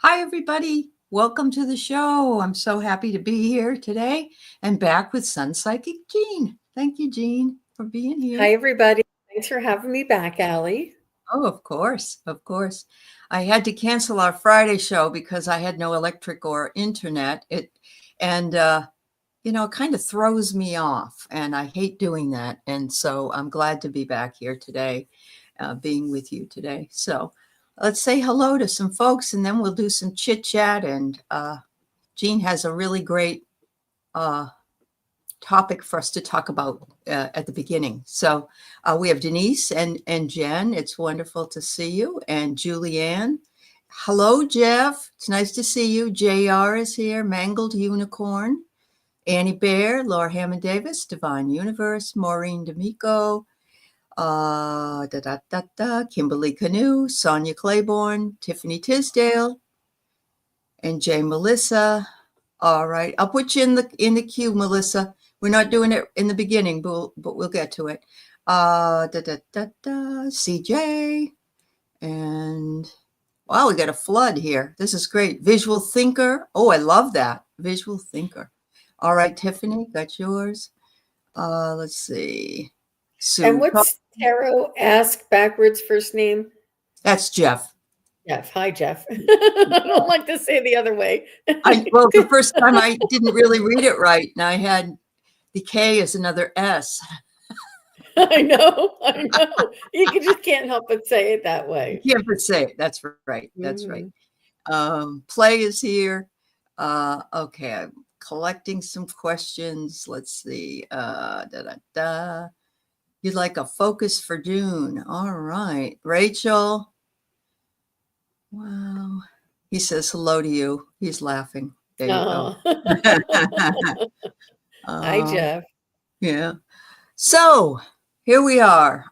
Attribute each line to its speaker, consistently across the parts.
Speaker 1: Hi, everybody. Welcome to the show. I'm so happy to be here today and back with Sun Psychic Jean. Thank you, Jean, for being here.
Speaker 2: Hi, everybody. Thanks for having me back, Allie.
Speaker 1: Oh, of course, of course. I had to cancel our Friday show because I had no electric or internet. It kind of throws me off, and I hate doing that. And so I'm glad to be back here today, being with you today. So let's say hello to some folks, and then we'll do some chit chat. And Jean has a really great uh, topic for us to talk about at the beginning. So we have Denise and Jen. It's wonderful to see you. And Julianne. Hello, Jeff. It's nice to see you. JR is here. Mangled Unicorn. Annie Bear, Laura Hammond Davis, Divine Universe, Maureen D'Amico, Kimberly Canoe, Sonia Claiborne, Tiffany Tisdale, and Jay Melissa. All right, I'll put you in the queue, Melissa. We're not doing it in the beginning, but we'll get to it. CJ, and wow, we got a flood here. This is great. Visual Thinker. Oh, I love that. Visual Thinker. All right, Tiffany, got yours. Let's see. Sue.
Speaker 2: And what's Tarot Ask backwards first name?
Speaker 1: That's Jeff.
Speaker 2: Jeff. Hi, Jeff. I don't like to say the other way.
Speaker 1: Well, the first time I didn't really read it right, and I had the K as another S.
Speaker 2: I know. You just can't help but say it that way.
Speaker 1: You can't but say it. That's right. That's right. Play is here. Okay, I'm collecting some questions. Let's see. You'd like a focus for June. All right. Rachel. Wow. He says hello to you. He's laughing. There you go.
Speaker 2: Hi, Jeff.
Speaker 1: Yeah. So here we are.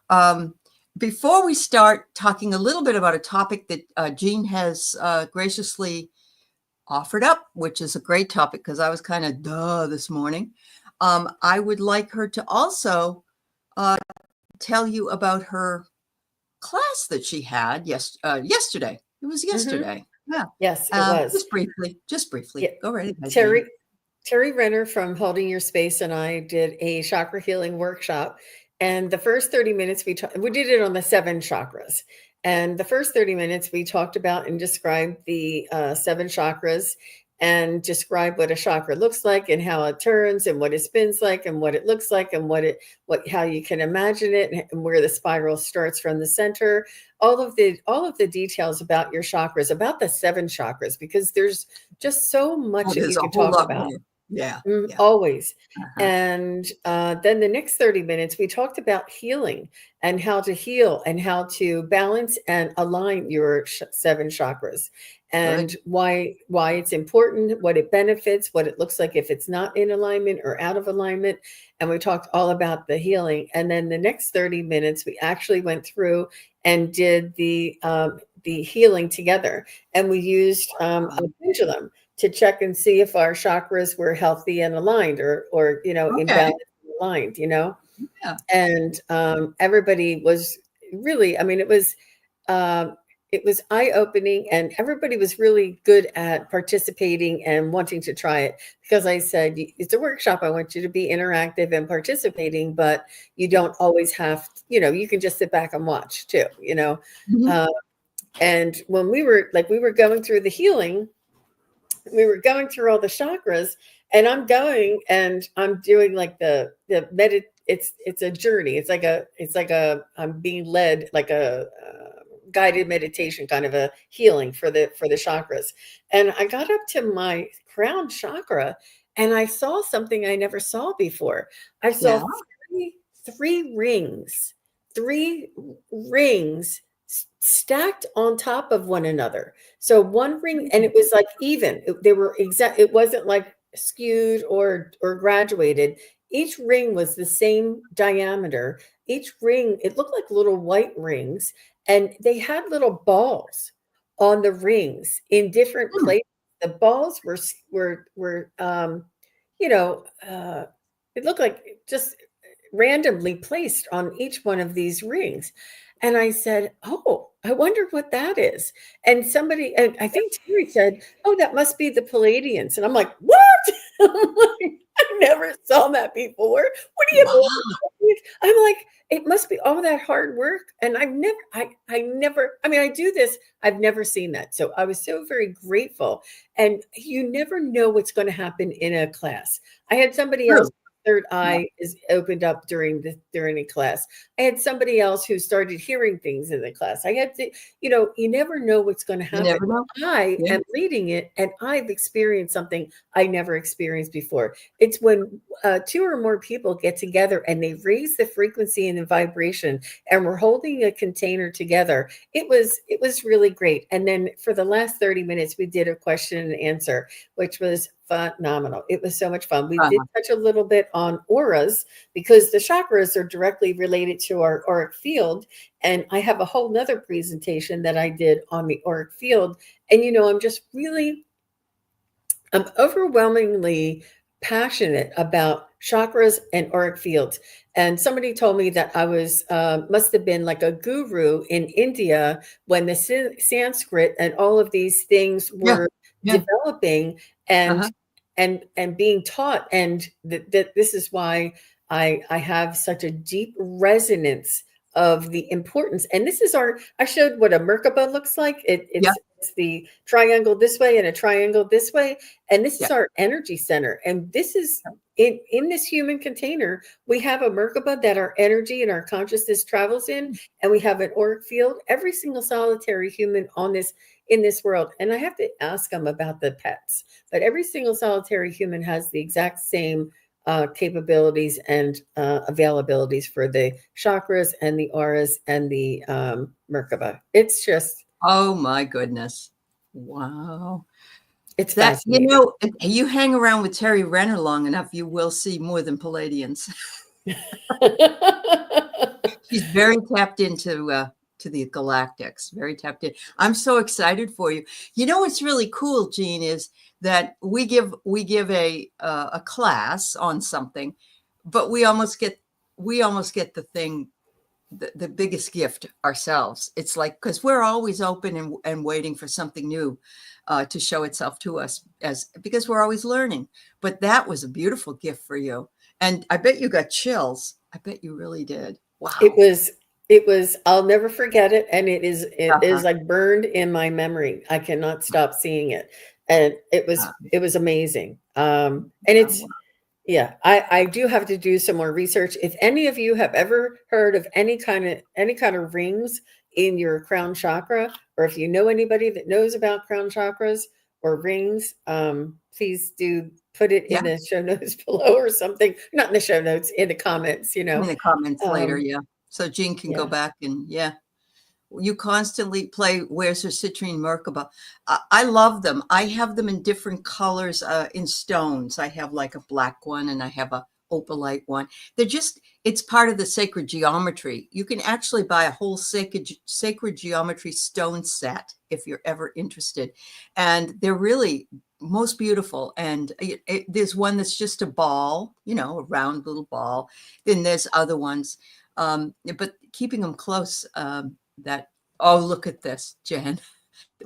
Speaker 1: Before we start talking a little bit about a topic that Jean has graciously offered up, which is a great topic because I was kind of this morning. I would like her to also tell you about her class that she had yesterday. It was yesterday.
Speaker 2: Mm-hmm. Yeah. Yes, it was.
Speaker 1: Just briefly. Yeah. Go right
Speaker 2: ahead. Terry Renner from Holding Your Space and I did a chakra healing workshop. And the first 30 minutes we did it on the 7 chakras. And the first 30 minutes we talked about and described the 7 chakras and describe what a chakra looks like and how it turns and what it spins like and what it looks like and how you can imagine it and where the spiral starts from the center. All of the details about your chakras, about the 7 chakras, because there's just so much that you can talk about.
Speaker 1: Yeah.
Speaker 2: Always. And then the next 30 minutes, we talked about healing and how to heal and how to balance and align your 7 chakras and why it's important, what it benefits, what it looks like if it's not in alignment or out of alignment. And we talked all about the healing. And then the next 30 minutes, we actually went through and did the healing together. And we used a pendulum to check and see if our chakras were healthy and aligned or in balance and aligned,
Speaker 1: Yeah.
Speaker 2: And everybody was really, it was eye-opening and everybody was really good at participating and wanting to try it because I said, it's a workshop. I want you to be interactive and participating, but you don't always have, you can just sit back and watch too,
Speaker 1: Mm-hmm.
Speaker 2: And when we were going through the healing, we were going through all the chakras and I'm doing like it's a journey. It's like I'm being led like a guided meditation, kind of a healing for the chakras. And I got up to my crown chakra and I saw something I never saw before. I saw three rings stacked on top of one another. So one ring, and it was like even. They were exact. It wasn't like skewed or graduated. Each ring was the same diameter. Each ring, it looked like little white rings, and they had little balls on the rings in different places. The balls were it looked like just randomly placed on each one of these rings. And I said, "Oh, I wonder what that is." And somebody, and I think Terry said, "Oh, that must be the Palladians." And I'm like, "What?" I'm like, "I never saw that before. What do you
Speaker 1: Wow.
Speaker 2: mean?" I'm like, "It must be all that hard work." And I mean, I do this. I've never seen that. So I was so very grateful. And you never know what's going to happen in a class. I had somebody else,
Speaker 1: True.
Speaker 2: third
Speaker 1: Yeah.
Speaker 2: eye is opened up during a class. I had somebody else who started hearing things in the class. I had to, you never know what's going to
Speaker 1: You
Speaker 2: happen.
Speaker 1: never know.
Speaker 2: I
Speaker 1: Yeah.
Speaker 2: am leading it and I've experienced something I never experienced before. It's when two or more people get together and they raise the frequency and the vibration and we're holding a container together. It was really great. And then for the last 30 minutes, we did a question and answer, which was phenomenal. It was so much fun. We did
Speaker 1: Uh-huh.
Speaker 2: touch a little bit on auras because the chakras are directly related to our auric field. And I have a whole nother presentation that I did on the auric field. And, I'm overwhelmingly passionate about chakras and auric fields. And somebody told me that I must have been like a guru in India when the Sanskrit and all of these things
Speaker 1: Yeah.
Speaker 2: were
Speaker 1: Yeah.
Speaker 2: developing and
Speaker 1: Uh-huh.
Speaker 2: and being taught. And that this is why I have such a deep resonance of the importance. And this is I showed what a Merkaba looks like.
Speaker 1: Yeah.
Speaker 2: It's the triangle this way and a triangle this way. And this
Speaker 1: Yeah.
Speaker 2: is our energy center. And this is in this human container, we have a Merkaba that our energy and our consciousness travels in, and we have an auric field. Every single solitary human in this world. And I have to ask them about the pets, but every single solitary human has the exact same capabilities and availabilities for the chakras and the auras and the Merkaba.
Speaker 1: Oh my goodness. Wow.
Speaker 2: It's
Speaker 1: That,
Speaker 2: fascinating.
Speaker 1: if you hang around with Terry Renner long enough, you will see more than Palladians. She's very tapped into to the galactics, very tapped in. I'm so excited for you. You know what's really cool, Jean, is that we give a class on something, but we almost get the thing, the biggest gift ourselves. It's like, because we're always open and waiting for something new to show itself to us, because we're always learning. But that was a beautiful gift for you, and I bet you got chills. I bet you really did.
Speaker 2: It
Speaker 1: Wow.
Speaker 2: was it was I'll never forget it, and it is
Speaker 1: Uh-huh.
Speaker 2: like burned in my memory. I cannot stop seeing it. And it was amazing. And
Speaker 1: Wow.
Speaker 2: it's yeah, I do have to do some more research. If any of you have ever heard of any kind of rings in your crown chakra, or if you know anybody that knows about crown chakras or rings, please do put it
Speaker 1: Yeah,
Speaker 2: in the show notes below or something. Not in the show notes, in the comments,
Speaker 1: in the comments later.
Speaker 2: Um,
Speaker 1: Yeah, so Jean can go
Speaker 2: yeah.
Speaker 1: back and yeah. You constantly play Where's Her Citrine Merkaba. I love them. I have them in different colors in stones. I have like a black one and I have a opalite one. It's part of the sacred geometry. You can actually buy a whole sacred geometry stone set if you're ever interested. And they're really most beautiful. And there's one that's just a ball, a round little ball. Then there's other ones. But keeping them close, that oh, look at this, Jen.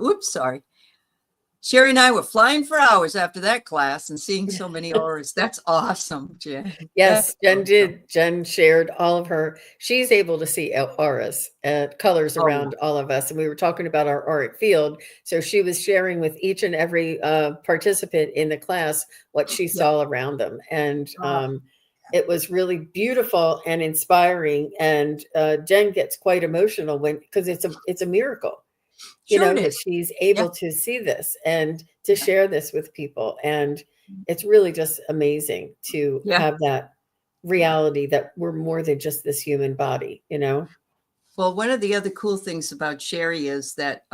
Speaker 1: Oops, sorry. Sherry and I were flying for hours after that class and seeing so many auras. That's awesome, Jen. That's
Speaker 2: Yes, Jen
Speaker 1: awesome.
Speaker 2: did. Jen shared all of she's able to see auras, colors
Speaker 1: Oh yeah.
Speaker 2: around all of us. And we were talking about our auric field. So she was sharing with each and every participant in the class what she
Speaker 1: Yeah.
Speaker 2: saw around them. And
Speaker 1: Oh,
Speaker 2: it was really beautiful and inspiring. And Jen gets quite emotional because it's a miracle,
Speaker 1: sure it
Speaker 2: that
Speaker 1: is.
Speaker 2: she's
Speaker 1: Yeah.
Speaker 2: able to see this and to
Speaker 1: Yeah.
Speaker 2: share this with people. And it's really just amazing to
Speaker 1: Yeah.
Speaker 2: have that reality that we're more than just this human body.
Speaker 1: Well, one of the other cool things about Sherry is that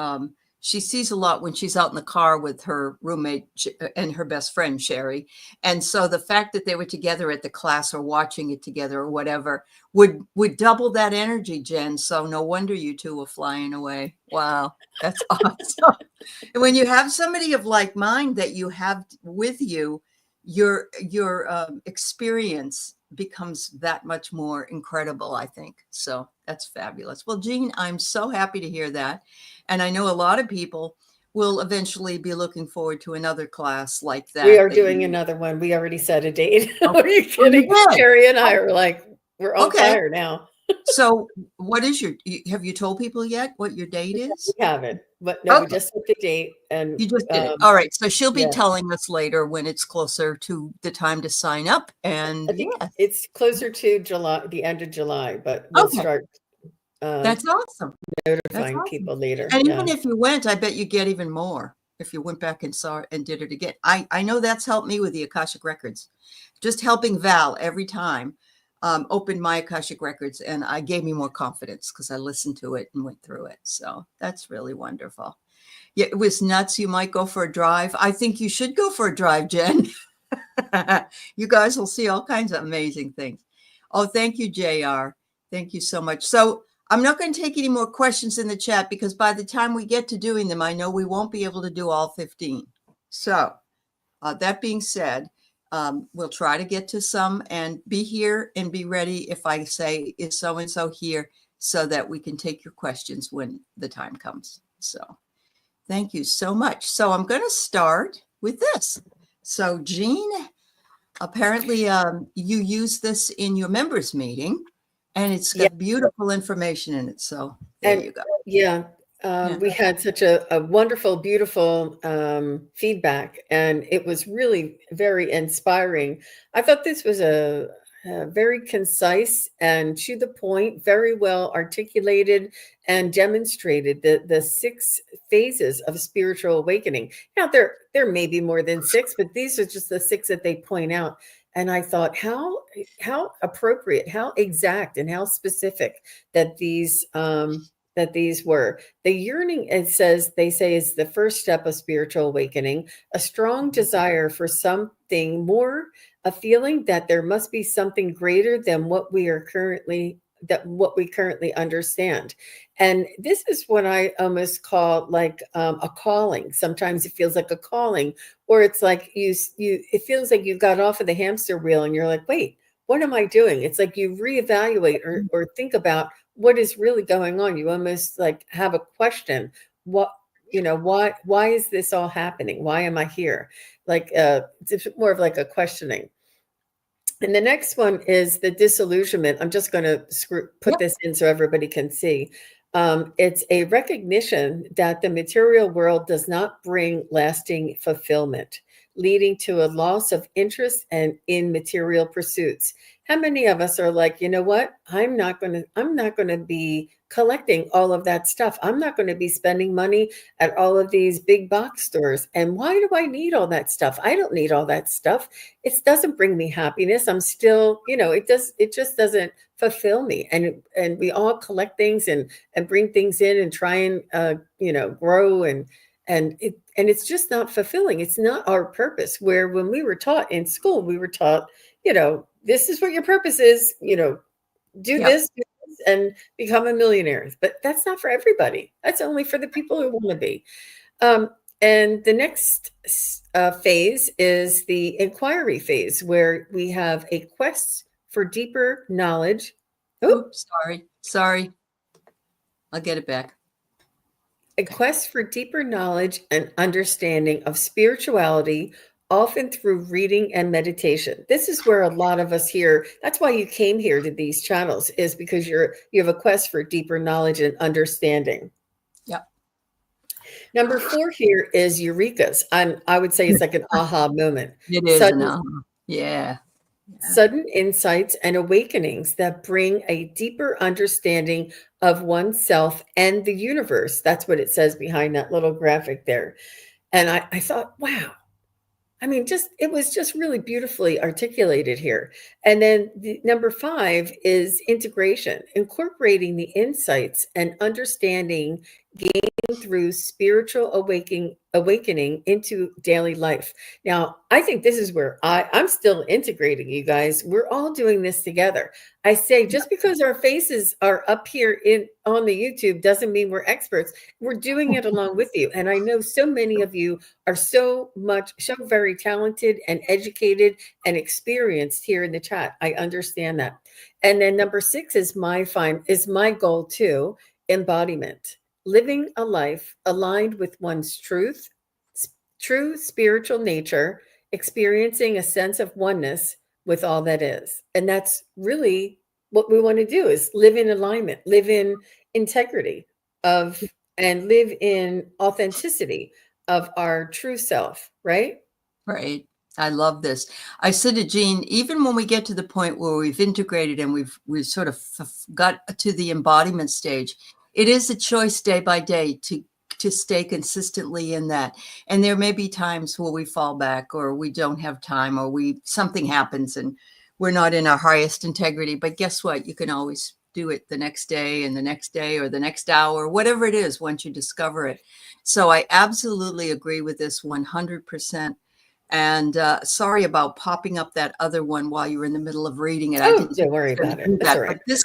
Speaker 1: she sees a lot when she's out in the car with her roommate and her best friend, Sherry. And so the fact that they were together at the class or watching it together or whatever would double that energy, Jen. So no wonder you two were flying away. Wow, that's awesome. And when you have somebody of like mind that you have with you, your experience becomes that much more incredible, I think. So that's fabulous. Well, Jean, I'm so happy to hear that. And I know a lot of people will eventually be looking forward to another class like that.
Speaker 2: We are doing another one. We already set a date.
Speaker 1: Okay.
Speaker 2: Are you kidding? Sherry and I are like, we're on fire now.
Speaker 1: So what is have you told people yet what your date is?
Speaker 2: We haven't, but no, we just set the date and
Speaker 1: you just did it. All right. So she'll be telling us later when it's closer to the time to sign up. And
Speaker 2: it's closer to July, the end of July, but we'll start.
Speaker 1: That's awesome.
Speaker 2: Notifying people later.
Speaker 1: And even if you went, I bet you get even more if you went back and saw it and did it again. I know that's helped me with the Akashic Records. Just helping Val every time opened my Akashic Records, and I gave me more confidence because I listened to it and went through it. So that's really wonderful. Yeah, it was nuts. You might go for a drive. I think you should go for a drive, Jen. You guys will see all kinds of amazing things. Oh, thank you, JR. Thank you so much. So I'm not going to take any more questions in the chat because by the time we get to doing them, I know we won't be able to do all 15. So that being said, we'll try to get to some and be here and be ready if I say, is so-and-so here, so that we can take your questions when the time comes. So thank you so much. So I'm going to start with this. So Jean, apparently you use this in your members meeting. And it's got beautiful information in it. So there you go.
Speaker 2: Yeah. We had such a wonderful, beautiful feedback, and it was really very inspiring. I thought this was a very concise and to the point, very well articulated and demonstrated the 6 phases of spiritual awakening. Now, there may be more than 6, but these are just the 6 that they point out. And I thought, how appropriate, how exact, and how specific that these were. The yearning, they say, is the first step of spiritual awakening. A strong desire for something more, a feeling that there must be something greater than what we currently understand. And this is what I almost call like a calling. Sometimes it feels like a calling, or it's like it feels like you got off of the hamster wheel and you're like, wait, what am I doing? It's like you reevaluate or think about what is really going on. You almost like have a question. Why is this all happening? Why am I here? Like it's more of like a questioning. And the next one is the disillusionment. I'm just going to put this in so everybody can see. It's a recognition that the material world does not bring lasting fulfillment, leading to a loss of interest in material pursuits. How many of us are like, you know what? I'm not going to be collecting all of that stuff. I'm not going to be spending money at all of these big box stores. And why do I need all that stuff? I don't need all that stuff. It doesn't bring me happiness. I'm still, it just doesn't fulfill me. And we all collect things and bring things in and try and grow and it's just not fulfilling. It's not our purpose. Where when we were taught in school, we were taught, this is what your purpose is, do this and become a millionaire. But that's not for everybody. That's only for the people who want to be. And the next phase is the inquiry phase, where we have a quest for deeper knowledge.
Speaker 1: Oops, sorry. I'll get it back.
Speaker 2: A quest for deeper knowledge and understanding of spirituality, often through reading and meditation. This is where a lot of us here, that's why you came here to these channels, is because you have a quest for deeper knowledge and understanding.
Speaker 1: Yep.
Speaker 2: Number 4 here is eurekas. I would say it's like an aha moment.
Speaker 1: It is an aha. Yeah.
Speaker 2: Sudden insights and awakenings that bring a deeper understanding of oneself and the universe. That's what it says behind that little graphic there. And I thought, wow. I mean, it was just really beautifully articulated here. And then number 5 is integration, incorporating the insights and understanding gained through spiritual awakening into daily life. Now, I think this is where I'm still integrating, you guys. We're all doing this together. I say just because our faces are up here on the YouTube doesn't mean we're experts. We're doing it along with you. And I know so many of you are so very talented and educated and experienced here in the chat. I understand that. And then number 6 is my goal too, embodiment. Living a life aligned with one's true spiritual nature, experiencing a sense of oneness with all that is. And that's really what we want to do, is live in alignment, live in integrity and live in authenticity of our true self, right?
Speaker 1: Right. I love this. I said to Jean, even when we get to the point where we've integrated and we've sort of got to the embodiment stage, it is a choice day by day to stay consistently in that. And there may be times where we fall back, or we don't have time, or something happens and we're not in our highest integrity. But guess what? You can always do it the next day and the next day or the next hour, whatever it is, once you discover it. So I absolutely agree with this 100%. And sorry about popping up that other one while you were in the middle of reading it.
Speaker 2: Oh, don't worry about it. That's all right.
Speaker 1: But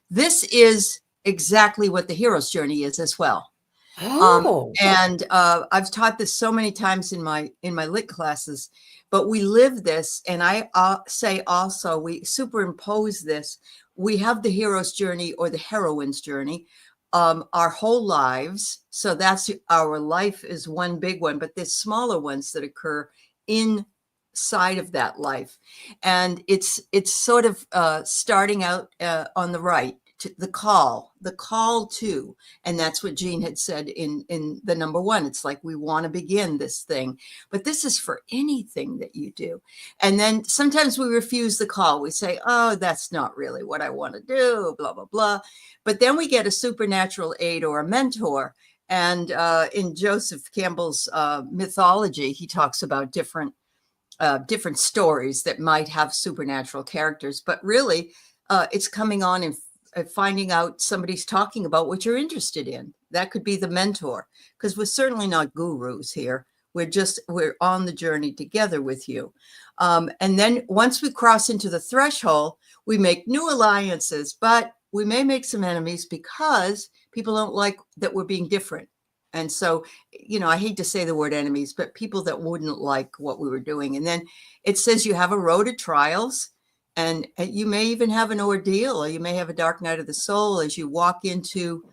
Speaker 1: this is exactly what the hero's journey is as well. And I've taught this so many times in my lit classes, but we live this. And I say also, we superimpose this. We have the hero's journey or the heroine's journey our whole lives. So that's our life is one big one, but there's smaller ones that occur inside of that life. And it's sort of starting out on the right, to the call to, and that's what Jean had said in the number 1. It's like, we want to begin this thing, but this is for anything that you do. And then sometimes we refuse the call. We say, oh, that's not really what I want to do, blah, blah, blah. But then we get a supernatural aid or a mentor. And in Joseph Campbell's mythology, he talks about different stories that might have supernatural characters, but really it's coming on and finding out somebody's talking about what you're interested in. That could be the mentor, because we're certainly not gurus here. We're on the journey together with you. And then once we cross into the threshold, we make new alliances, but we may make some enemies because people don't like that we're being different. And so, I hate to say the word enemies, but people that wouldn't like what we were doing. And then it says you have a road of trials, and you may even have an ordeal, or you may have a dark night of the soul as you walk into,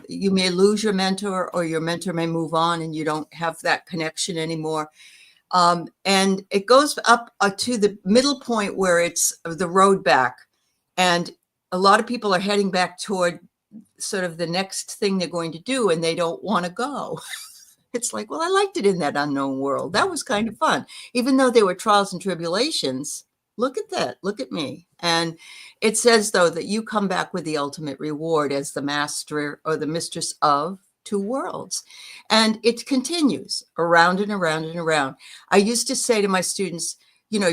Speaker 1: you may lose your mentor, or your mentor may move on and you don't have that connection anymore. And it goes up to the middle point where it's the road back. And a lot of people are heading back toward sort of the next thing they're going to do, and they don't want to go. It's like, well, I liked it in that unknown world. That was kind of fun. Even though there were trials and tribulations, look at that. Look at me. And it says, though, that you come back with the ultimate reward as the master or the mistress of 2 worlds. And it continues around and around and around. I used to say to my students, you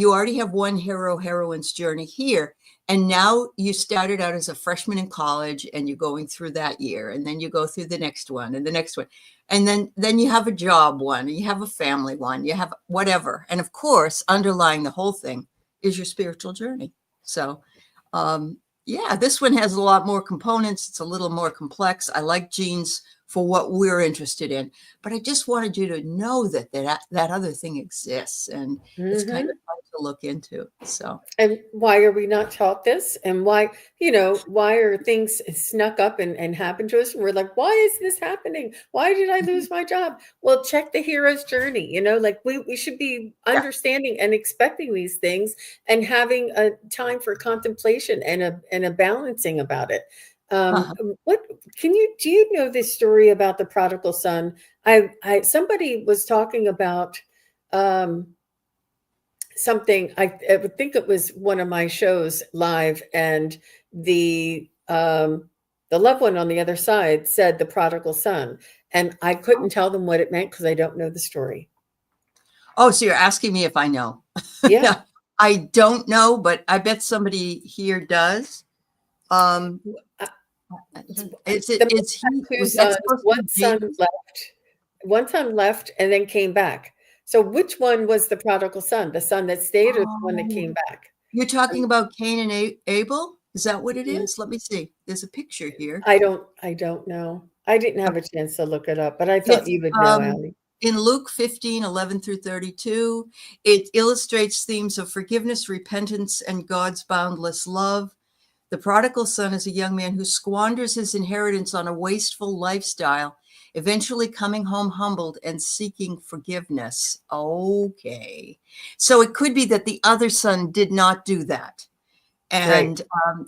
Speaker 1: already have one heroine's journey here. And now you started out as a freshman in college, and you're going through that year, and then you go through the next one and the next one. And then you have a job one, and you have a family one, you have whatever. And of course, underlying the whole thing is your spiritual journey. So, this one has a lot more components. It's a little more complex. I like Jean's for what we're interested in, but I just wanted you to know that other thing exists, and it's kind of fun to look into. So,
Speaker 2: and why are we not taught this? And why are things snuck up and happen to us? And we're like, why is this happening? Why did I lose my job? Well, check the hero's journey. Like we should be understanding and expecting these things, and having a time for contemplation and a balancing about it. Do you know this story about the prodigal son? Somebody was talking about something. I would think it was one of my shows live, and the loved one on the other side said the prodigal son, and I couldn't tell them what it meant because I don't know the story.
Speaker 1: Oh, so you're asking me if I know?
Speaker 2: Yeah.
Speaker 1: I don't know, but I bet somebody here does. Is
Speaker 2: The
Speaker 1: it, is he,
Speaker 2: two
Speaker 1: was that
Speaker 2: sons,
Speaker 1: supposed to
Speaker 2: one
Speaker 1: be
Speaker 2: son
Speaker 1: Jesus?
Speaker 2: left, one son left and then came back. So which one was the prodigal son? The son that stayed or the one that
Speaker 1: Oh,
Speaker 2: came back?
Speaker 1: you're talking about Cain and Abel? Is that what it
Speaker 2: Mhm.
Speaker 1: is? Let me see. There's a picture here.
Speaker 2: I don't know. I didn't have a
Speaker 1: Okay.
Speaker 2: chance to look it up, but I thought
Speaker 1: It's
Speaker 2: you would know,
Speaker 1: um,
Speaker 2: Allie.
Speaker 1: in Luke 15:11 through 32. It illustrates themes of forgiveness, repentance, and God's boundless love. The prodigal son is a young man who squanders his inheritance on a wasteful lifestyle, eventually coming home humbled and seeking forgiveness. Okay. So it could be that the other son did not do that.
Speaker 2: Right.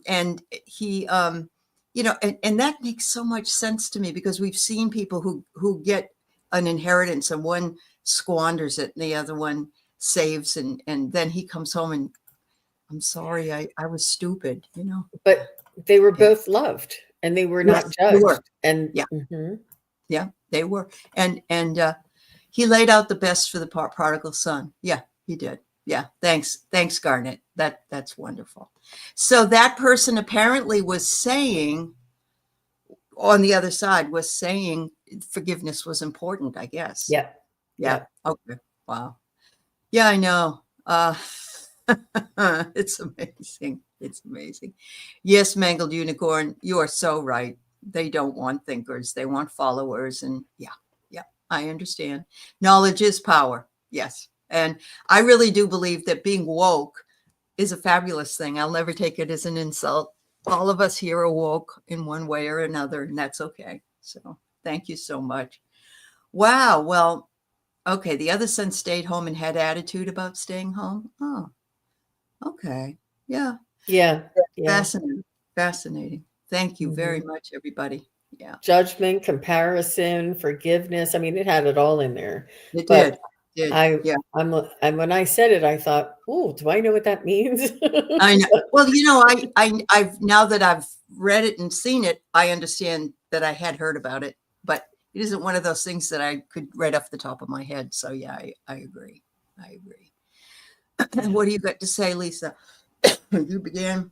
Speaker 1: And he and that makes so much sense to me because we've seen people who get an inheritance and one squanders it and the other one saves and then he comes home and I'm sorry, I was stupid, you know.
Speaker 2: But they were
Speaker 1: Yeah.
Speaker 2: both loved and they were not
Speaker 1: Yes, they were.
Speaker 2: judged. And
Speaker 1: Yeah,
Speaker 2: mhm.
Speaker 1: yeah, they were. And he laid out the best for the prodigal son. Yeah, he did. Yeah, thanks, Garnet. That's wonderful. So that person apparently was saying on the other side was saying forgiveness was important, I guess.
Speaker 2: Yep.
Speaker 1: Yeah.
Speaker 2: Yep.
Speaker 1: Okay. Wow. Yeah, I know. It's amazing. It's amazing. Yes, Mangled Unicorn, you are so right. They don't want thinkers, they want followers. And yeah, yeah, I understand. Knowledge is power. Yes. And I really do believe that being woke is a fabulous thing. I'll never take it as an insult. All of us here are woke in one way or another, and that's okay. So thank you so much. Wow. Well, okay. The other son stayed home and had attitude about staying home. Oh, okay. Yeah.
Speaker 2: Yeah. Yeah.
Speaker 1: Fascinating. Fascinating. Thank you very
Speaker 2: Mhm.
Speaker 1: much, everybody. Yeah,
Speaker 2: Judgment, comparison, forgiveness. I mean, it had it all in there.
Speaker 1: it
Speaker 2: But
Speaker 1: did. Did.
Speaker 2: I
Speaker 1: Yeah.
Speaker 2: and when I said it, I thought, "Oh, do I know what that means?"
Speaker 1: I know. Well, I've now that I've read it and seen it, I understand that I had heard about it, but it isn't one of those things that I could right off the top of my head. So yeah, I agree. I agree. And
Speaker 2: Yeah.
Speaker 1: what do you got to say, Lisa? You began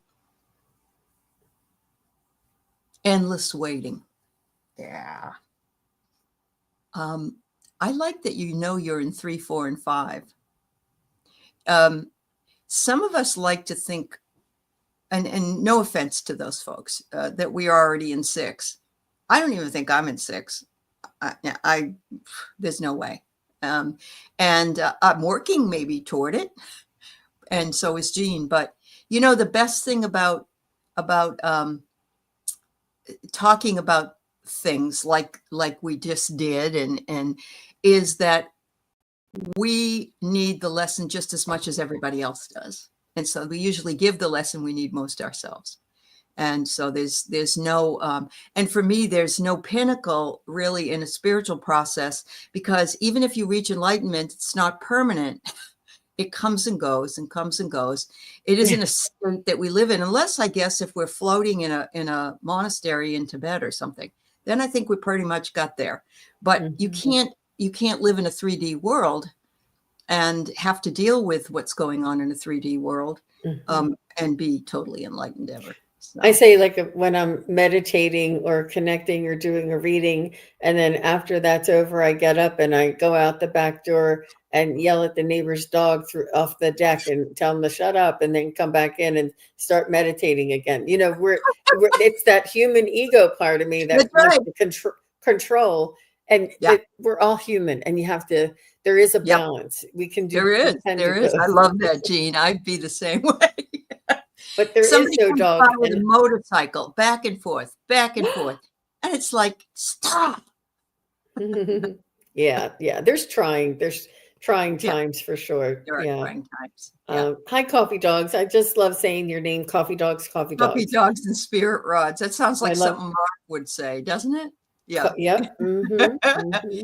Speaker 1: endless waiting. Yeah. Um, I like that you know you're in 3, 4, and 5. Um, some of us like to think, and no offense to those folks, that we are already in 6. I don't even think I'm in 6. I there's no way. And I'm working maybe toward it, and so is Jean. But you know, the best thing about talking about things like we just did, and is that we need the lesson just as much as everybody else does. And so we usually give the lesson we need most ourselves. And so there's no and for me there's no pinnacle really in a spiritual process, because even if you reach enlightenment, it's not permanent. It comes and goes and comes and goes. It isn't a state that we live in, unless I guess if we're floating in a monastery in Tibet or something, then I think we pretty much got there. But
Speaker 2: Mhm.
Speaker 1: you can't live in a 3D world and have to deal with what's going on in a 3D world,
Speaker 2: Mhm.
Speaker 1: and be totally enlightened ever.
Speaker 2: I
Speaker 1: So
Speaker 2: say, like, when I'm meditating or connecting or doing a reading, and then after that's over, I get up and I go out the back door and yell at the neighbor's dog through off the deck and tell him to shut up, and then come back in and start meditating again. You know, we're it's that human ego part of me that
Speaker 1: that's
Speaker 2: wants
Speaker 1: right.
Speaker 2: to control, and
Speaker 1: Yeah.
Speaker 2: but we're all human, and you have to. There is a
Speaker 1: Yep.
Speaker 2: balance. We
Speaker 1: There is.
Speaker 2: can do
Speaker 1: There is. I
Speaker 2: both,
Speaker 1: love that, Gene. I'd be the same way.
Speaker 2: but there is
Speaker 1: Somebody
Speaker 2: no
Speaker 1: comes by
Speaker 2: dog,
Speaker 1: with a
Speaker 2: and
Speaker 1: motorcycle, back and forth. And it's like, stop.
Speaker 2: yeah, yeah. There's trying
Speaker 1: Yeah,
Speaker 2: times for sure.
Speaker 1: there are
Speaker 2: Yeah.
Speaker 1: trying times. Yeah.
Speaker 2: Hi, coffee dogs. I just love saying your name, coffee dogs, coffee
Speaker 1: Puppy
Speaker 2: dogs.
Speaker 1: dogs and spirit rods. That sounds
Speaker 2: I
Speaker 1: like
Speaker 2: love,
Speaker 1: something Mark would say, doesn't it? Yeah.
Speaker 2: yep. Mm-hmm, mm-hmm.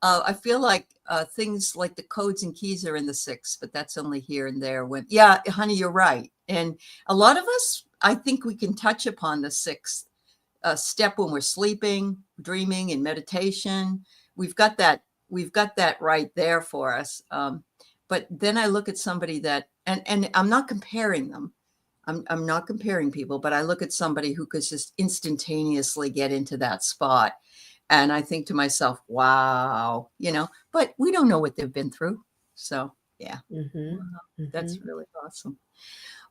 Speaker 1: I feel like things like the codes and keys are in the 6, but that's only here and there. When, yeah, honey, you're right. And a lot of us, I think we can touch upon the 6th step when we're sleeping, dreaming, and meditation. We've got that. We've got that right there for us. But then I look at somebody that, and I'm not comparing them. I'm not comparing people, but I look at somebody who could just instantaneously get into that spot. And I think to myself, wow, but we don't know what they've been through. So, yeah,
Speaker 2: Mm-hmm.
Speaker 1: wow,
Speaker 2: Mm-hmm.
Speaker 1: that's really awesome.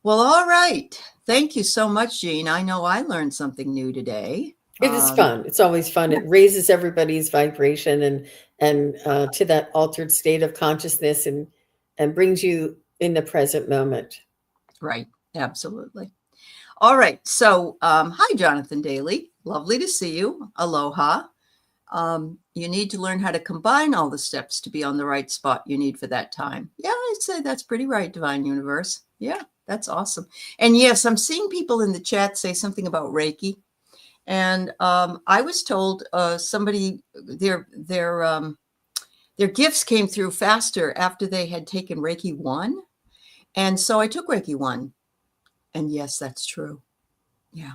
Speaker 1: Well, all right. Thank you so much, Jean. I know I learned something new today.
Speaker 2: It is fun. It's always fun. It raises everybody's vibration and to that altered state of consciousness and brings you in the present moment.
Speaker 1: Right. Absolutely. All right. So, hi, Jonathan Daly. Lovely to see you. Aloha. You need to learn how to combine all the steps to be on the right spot you need for that time. Yeah, I'd say that's pretty right, Divine Universe. Yeah, that's awesome. And yes, I'm seeing people in the chat say something about Reiki. And I was told somebody their gifts came through faster after they had taken Reiki 1. And so I took Reiki 1. And yes, that's true. Yeah.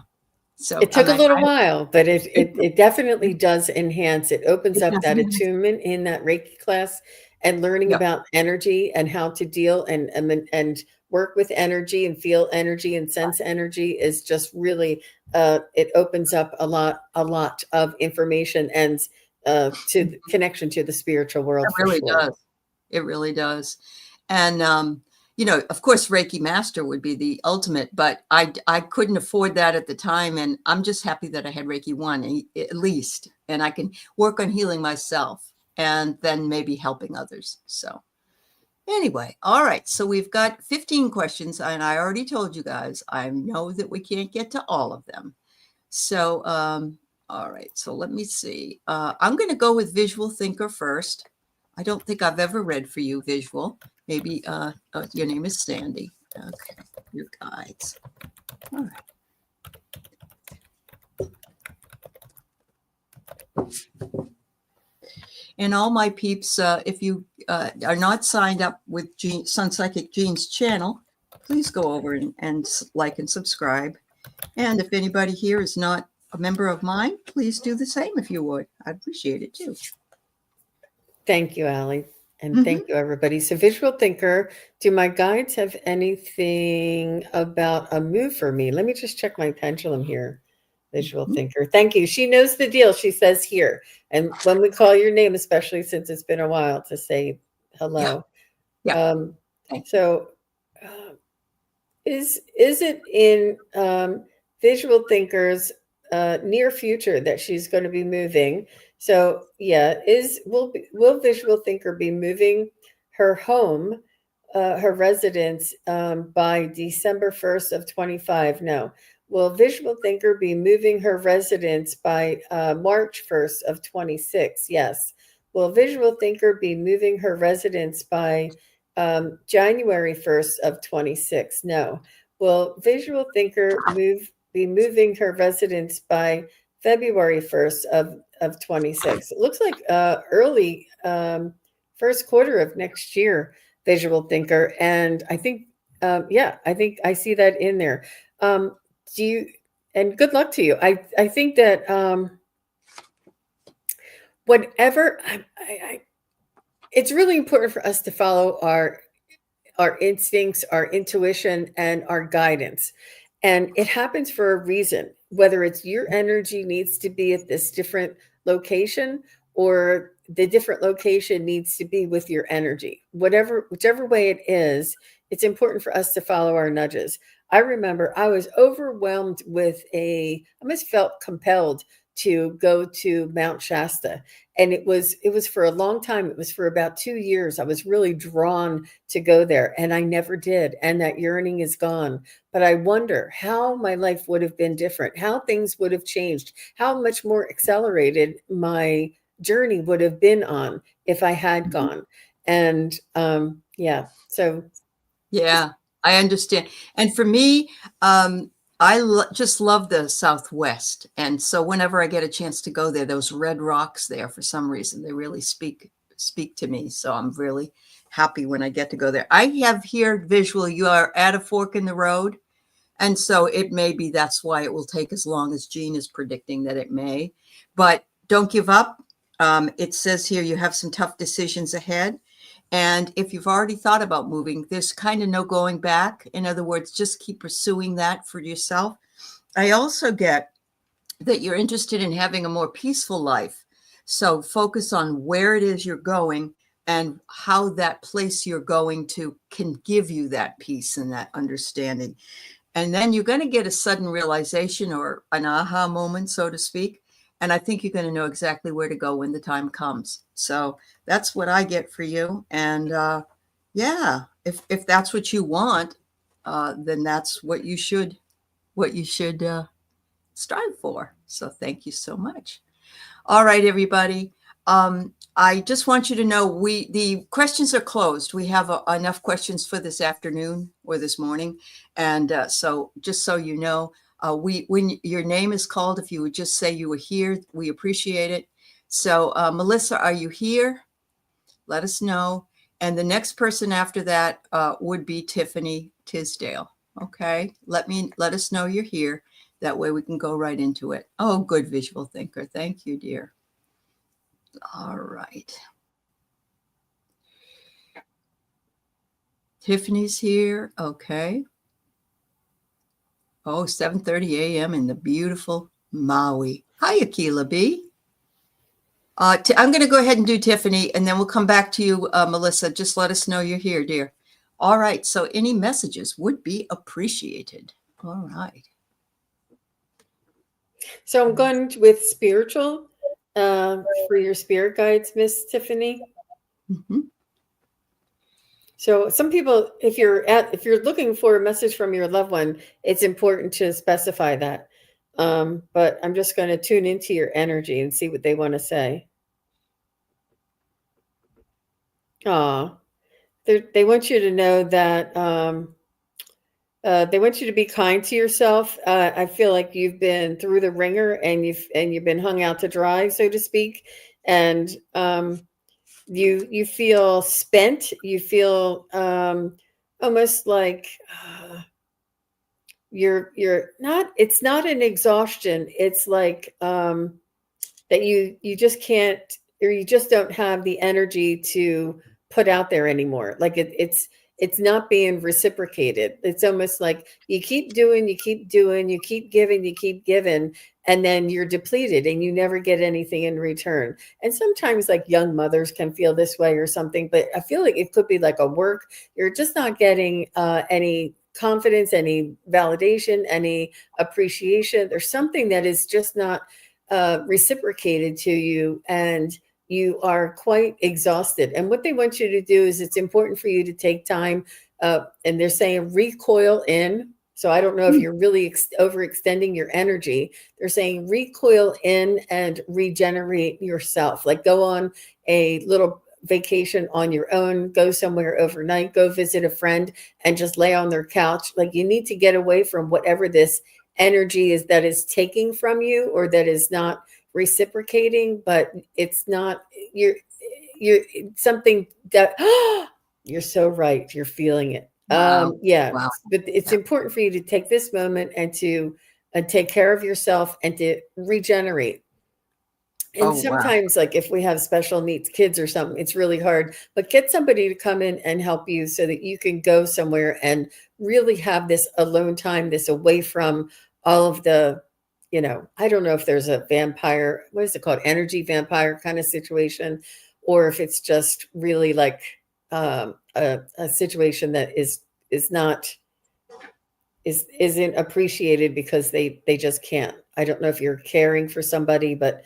Speaker 1: So
Speaker 2: It took a little while, but it definitely does enhance. It opens
Speaker 1: it
Speaker 2: up that
Speaker 1: doesn't.
Speaker 2: attunement in that Reiki class and learning
Speaker 1: Yep.
Speaker 2: about energy and how to deal and work with energy and feel energy and sense energy is just really it opens up a lot of information and to the connection to the spiritual world
Speaker 1: It
Speaker 2: for
Speaker 1: really
Speaker 2: sure.
Speaker 1: does. It really does. And, of course, Reiki Master would be the ultimate, but I couldn't afford that at the time. And I'm just happy that I had Reiki 1 at least, and I can work on healing myself and then maybe helping others. So anyway, all right. So we've got 15 questions, and I already told you guys, I know that we can't get to all of them. So, all right. So let me see. I'm going to go with Visual Thinker first. I don't think I've ever read for you, Visual. Maybe your name is Sandy. Okay, your guides. All right. And all my peeps, if you are not signed up with Sun Psychic Jean's channel, please go over and like and subscribe. And if anybody here is not a member of mine, please do the same if you would. I'd appreciate it too.
Speaker 2: Thank you, Allie. And thank you, everybody. So Visual Thinker, do my guides have anything about a move for me? Let me just check my pendulum here. Visual Thinker. Thank you. She knows the deal. She says here. And when we call your name, especially since it's been a while, to say hello.
Speaker 1: Yeah.
Speaker 2: So is it in Visual Thinker's near future that she's going to be moving? So yeah, will Visual Thinker be moving her home, her residence by December 1st of 25? No. Will Visual Thinker be moving her residence by March 1st of 26? Yes. Will Visual Thinker be moving her residence by January 1st of 26? No. Will Visual Thinker be moving her residence by February 1st of 26? It looks like early first quarter of next year, Visual Thinker. And I think, I think I see that in there. And good luck to you. I think that whatever it's really important for us to follow our instincts, our intuition, and our guidance. And it happens for a reason, whether it's your energy needs to be at this different location or the different location needs to be with your energy. Whichever way it is, it's important for us to follow our nudges. I remember I was overwhelmed I almost felt compelled to go to Mount Shasta. And it was for a long time. It was for about 2 years. I was really drawn to go there and I never did. And that yearning is gone. But I wonder how my life would have been different, how things would have changed, how much more accelerated my journey would have been on if I had gone. And so.
Speaker 1: Yeah, I understand. And for me, just love the Southwest. And so whenever I get a chance to go there, those red rocks there, for some reason, they really speak to me. So I'm really happy when I get to go there. I have here Visual, you are at a fork in the road. And so it may be that's why it will take as long as Jean is predicting that it may. But don't give up. It says here you have some tough decisions ahead. And if you've already thought about moving, there's kind of no going back. In other words, just keep pursuing that for yourself. I also get that you're interested in having a more peaceful life. So focus on where it is you're going and how that place you're going to can give you that peace and that understanding. And then you're going to get a sudden realization or an aha moment, so to speak. And I think you're going to know exactly where to go when the time comes. So that's what I get for you. And yeah, if that's what you want, then that's what you should strive for. So thank you so much. All right, everybody. I just want you to know the questions are closed. We have enough questions for this afternoon or this morning, and so just so you know, when your name is called, if you would just say you were here, we appreciate it. So Melissa, are you here? Let us know. And the next person after that would be Tiffany Tisdale. Okay, let us know you're here. That way we can go right into it. Oh, good visual thinker. Thank you, dear. All right. Tiffany's here. Okay. Oh, 7:30 a.m. in the beautiful Maui. Hi, Akila B. I'm going to go ahead and do Tiffany, and then we'll come back to you, Melissa. Just let us know you're here, dear. All right. So any messages would be appreciated. All right.
Speaker 2: So I'm going with spiritual for your spirit guides, Miss Tiffany.
Speaker 1: Mm-hmm.
Speaker 2: So some people, if you're looking for a message from your loved one, it's important to specify that. But I'm just going to tune into your energy and see what they want to say. They want you to know that they want you to be kind to yourself. I feel like you've been through the ringer and you've been hung out to dry, so to speak, and you feel spent. You feel almost like you're not. It's not an exhaustion. It's like that you just can't, or you just don't have the energy to put out there anymore. Like it's not being reciprocated. It's almost like you keep doing, you keep doing, you keep giving, and then you're depleted and you never get anything in return. And sometimes like young mothers can feel this way or something, but I feel like it could be like a work. You're just not getting any confidence, any validation, any appreciation. There's something that is just not reciprocated to you, and you are quite exhausted. And what they want you to do is, it's important for you to take time, and they're saying recoil in. So I don't know if you're really overextending your energy. They're saying recoil in and regenerate yourself. Like go on a little vacation on your own, go somewhere overnight, go visit a friend and just lay on their couch. Like you need to get away from whatever this energy is that is taking from you or that is not reciprocating, but it's not you're something that you're so right, you're feeling it.
Speaker 1: Wow.
Speaker 2: Yeah,
Speaker 1: Wow.
Speaker 2: but it's important for you to take this moment and to take care of yourself and to regenerate. And
Speaker 1: Oh, wow.
Speaker 2: sometimes, like if we have special needs kids or something, it's really hard. But get somebody to come in and help you so that you can go somewhere and really have this alone time, this away from all of the, I don't know if there's a vampire, what is it called? Energy vampire kind of situation, or if it's just really like a situation that isn't appreciated because they just can't. I don't know if you're caring for somebody, but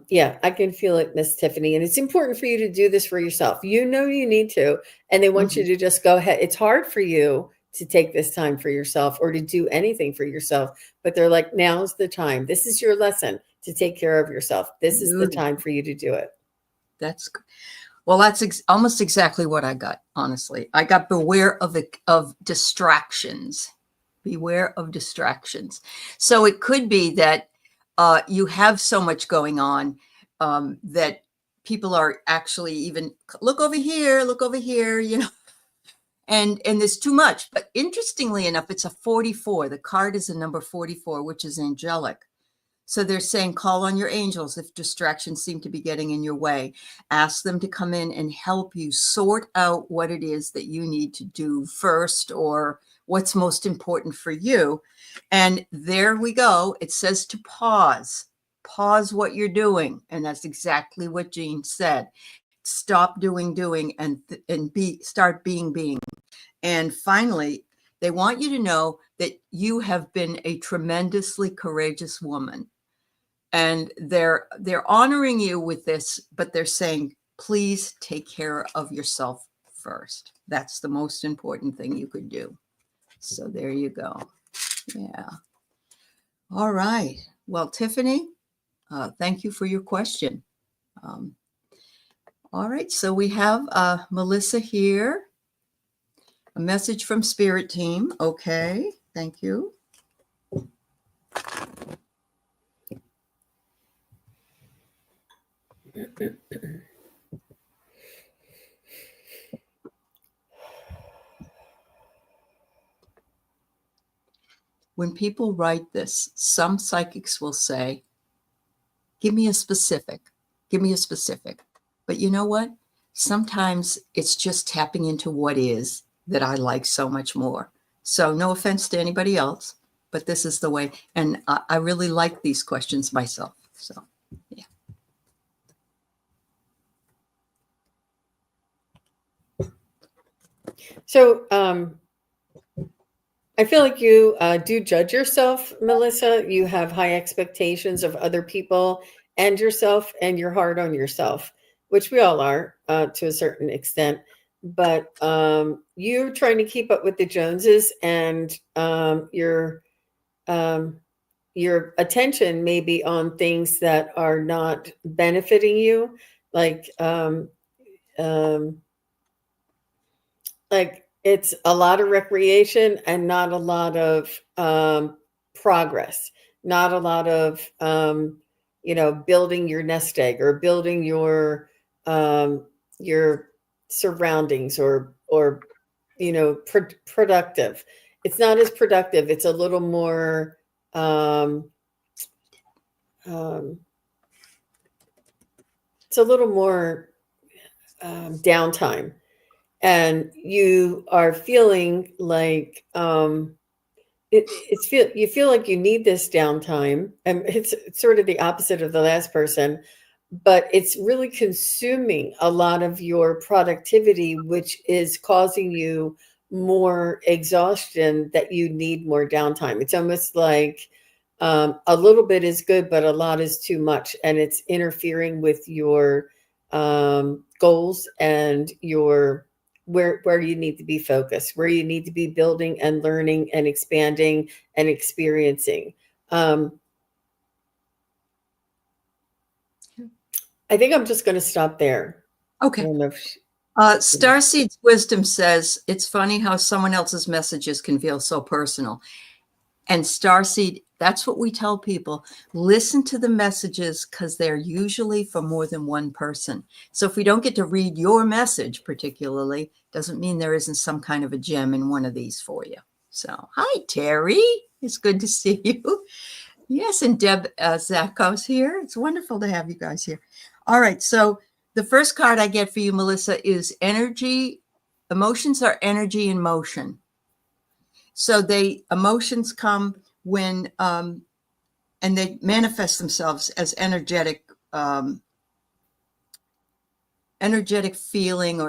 Speaker 2: yeah, I can feel it, Miss Tiffany. And it's important for you to do this for yourself. You know you need to, and they want you to just go ahead. It's hard for you to take this time for yourself or to do anything for yourself, but they're like, now's the time. This is your lesson to take care of yourself. This is the time for you to do it.
Speaker 1: That's well, that's almost exactly what I got. Honestly, I got beware of distractions. Beware of distractions. So it could be that you have so much going on that people are actually even look over here, and there's too much. But interestingly enough, it's a 44. The card is a number 44, which is angelic. So they're saying, call on your angels if distractions seem to be getting in your way. Ask them to come in and help you sort out what it is that you need to do first, or what's most important for you. And there we go. It says to pause. Pause what you're doing. And that's exactly what Jean said. Stop doing, and start being. And finally, they want you to know that you have been a tremendously courageous woman. And they're honoring you with this, but they're saying, please take care of yourself first. That's the most important thing you could do. So there you go. Yeah. All right. Well, Tiffany, thank you for your question. All right. So we have Melissa here. A message from Spirit Team. Okay. Thank you. When people write this, some psychics will say, give me a specific. But you know what? Sometimes it's just tapping into what is that I like so much more. So no offense to anybody else, but this is the way. And I really like these questions myself. So, yeah.
Speaker 2: So I feel like you do judge yourself, Melissa. You have high expectations of other people and yourself, and you're hard on yourself, which we all are to a certain extent. But you're trying to keep up with the Joneses, and your attention may be on things that are not benefiting you, like like it's a lot of recreation and not a lot of progress, not a lot of building your nest egg or building your surroundings, or productive. It's not as productive. It's a little more it's a little more downtime, and you are feeling like you feel like you need this downtime, and it's sort of the opposite of the last person, but it's really consuming a lot of your productivity, which is causing you more exhaustion, that you need more downtime. It's almost like a little bit is good, but a lot is too much, and it's interfering with your goals and your where you need to be focused, where you need to be building and learning and expanding and experiencing. I think I'm just going to stop there.
Speaker 1: Okay. Starseed's Wisdom says, it's funny how someone else's messages can feel so personal. And Starseed, that's what we tell people. Listen to the messages, because they're usually for more than one person. So if we don't get to read your message particularly, doesn't mean there isn't some kind of a gem in one of these for you. So, hi, Terry. It's good to see you. Yes, and Deb Zakos here. It's wonderful to have you guys here. All right, so the first card I get for you, Melissa, is energy. Emotions are energy in motion. So emotions come when, and they manifest themselves as energetic feeling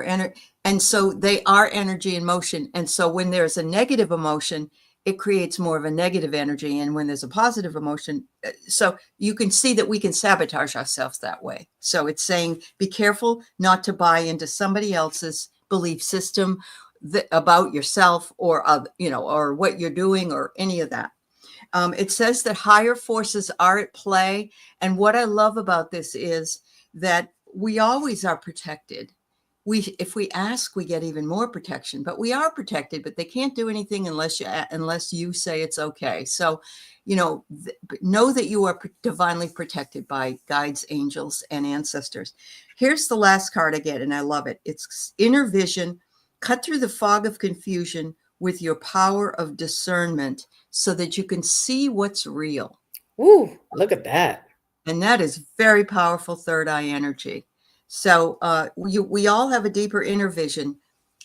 Speaker 1: and so they are energy in motion. And so when there's a negative emotion, it creates more of a negative energy. And when there's a positive emotion, so you can see that we can sabotage ourselves that way. So it's saying, be careful not to buy into somebody else's belief system about yourself, or or what you're doing, or any of that. It says that higher forces are at play. And what I love about this is that we always are protected. If we ask, we get even more protection, but we are protected, but they can't do anything unless you say it's okay. So, know that you are divinely protected by guides, angels, and ancestors. Here's the last card I get, and I love it. It's inner vision. Cut through the fog of confusion with your power of discernment so that you can see what's real.
Speaker 2: Ooh, look at that.
Speaker 1: And that is very powerful third eye energy. So we all have a deeper inner vision.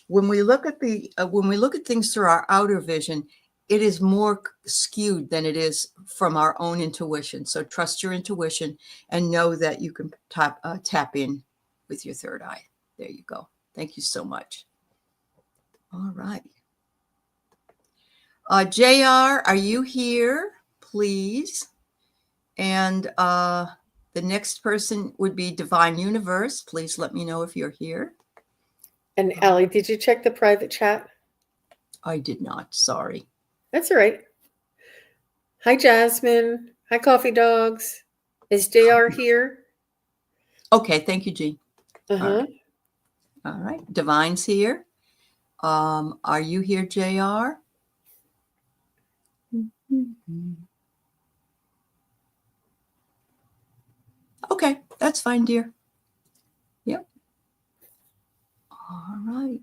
Speaker 1: When we look at things through our outer vision, it is more skewed than it is from our own intuition. So trust your intuition and know that you can tap in with your third eye. There you go. Thank you so much. All right. JR, are you here, please? And the next person would be Divine Universe. Please let me know if you're here.
Speaker 2: And Allie, did you check the private chat?
Speaker 1: I did not. Sorry.
Speaker 2: That's all right. Hi, Jasmine. Hi, Coffee Dogs. Is JR here?
Speaker 1: Okay. Thank you, Jean.
Speaker 2: Uh-huh.
Speaker 1: All right. Divine's here. Are you here, JR? Okay. That's fine, dear. Yep. All right.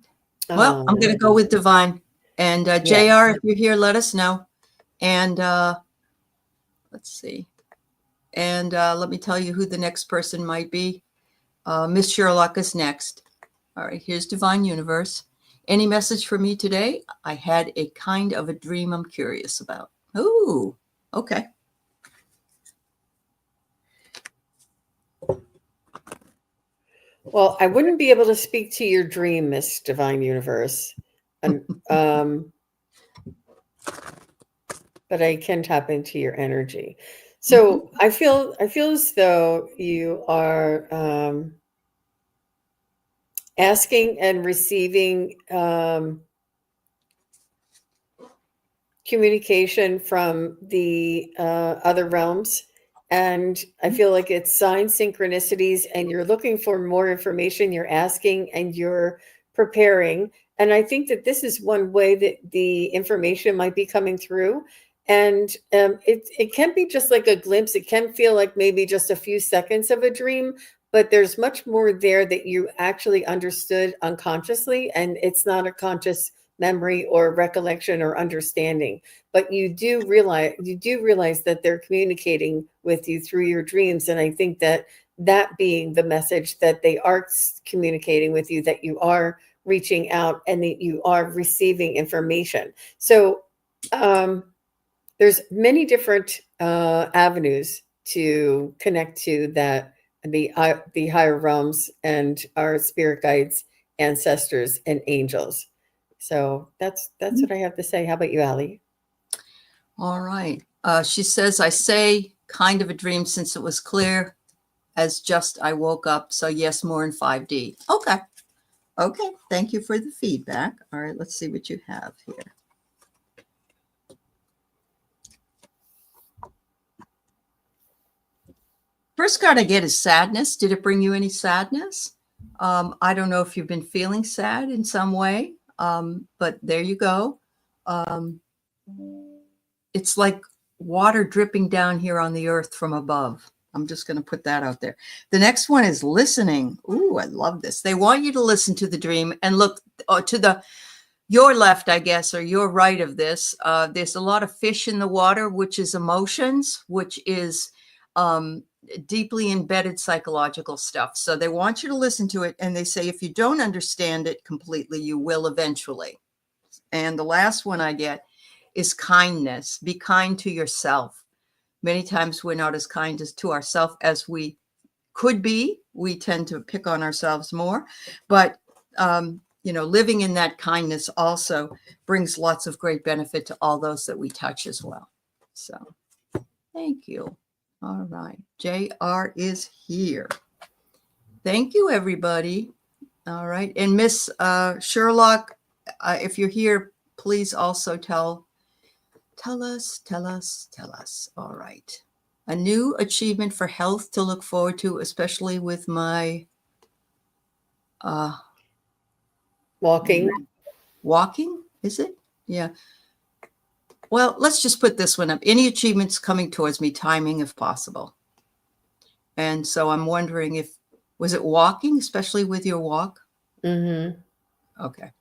Speaker 1: Well, I'm going to go with Divine. And JR, if you're here, let us know. And let's see. And let me tell you who the next person might be. Miss Sherlock is next. All right, here's Divine Universe. Any message for me today? I had a kind of a dream I'm curious about. Ooh, okay.
Speaker 2: Well, I wouldn't be able to speak to your dream, Miss Divine Universe. And but I can tap into your energy. So I feel as though you are asking and receiving communication from the other realms. And I feel like it's sign synchronicities, and you're looking for more information. You're asking and you're preparing. And I think that this is one way that the information might be coming through. And it can be just like a glimpse. It can feel like maybe just a few seconds of a dream, but there's much more there that you actually understood unconsciously. And it's not a conscious memory or recollection or understanding, but you do realize that they're communicating with you through your dreams. And I think that being the message that they are communicating with you, that you are reaching out and that you are receiving information. So there's many different avenues to connect to that, the higher realms and our spirit guides, ancestors, and angels. So that's what I have to say. How about you, Allie?
Speaker 1: All right. She says, I say kind of a dream since it was clear as just I woke up. So yes, more in 5D. Okay. Okay. Thank you for the feedback. All right. Let's see what you have here. First card I get is sadness. Did it bring you any sadness? I don't know if you've been feeling sad in some way, but there you go. It's like water dripping down here on the earth from above. I'm just going to put that out there. The next one is listening. Ooh, I love this. They want you to listen to the dream and look to your left, I guess, or your right of this. There's a lot of fish in the water, which is emotions, which is deeply embedded psychological stuff. So they want you to listen to it. And they say, if you don't understand it completely, you will eventually. And the last one I get is kindness. Be kind to yourself. Many times we're not as kind to ourselves as we could be. We tend to pick on ourselves more, but living in that kindness also brings lots of great benefit to all those that we touch as well. So thank you. All right. JR is here. Thank you, everybody. All right. And Miss Sherlock, if you're here, please also tell us. All right. A new achievement for health to look forward to, especially with my walking, is it? Yeah. Well, let's just put this one up. Any achievements coming towards me, timing if possible. And so I'm wondering was it walking, especially with your walk?
Speaker 2: Mm-hmm.
Speaker 1: Okay.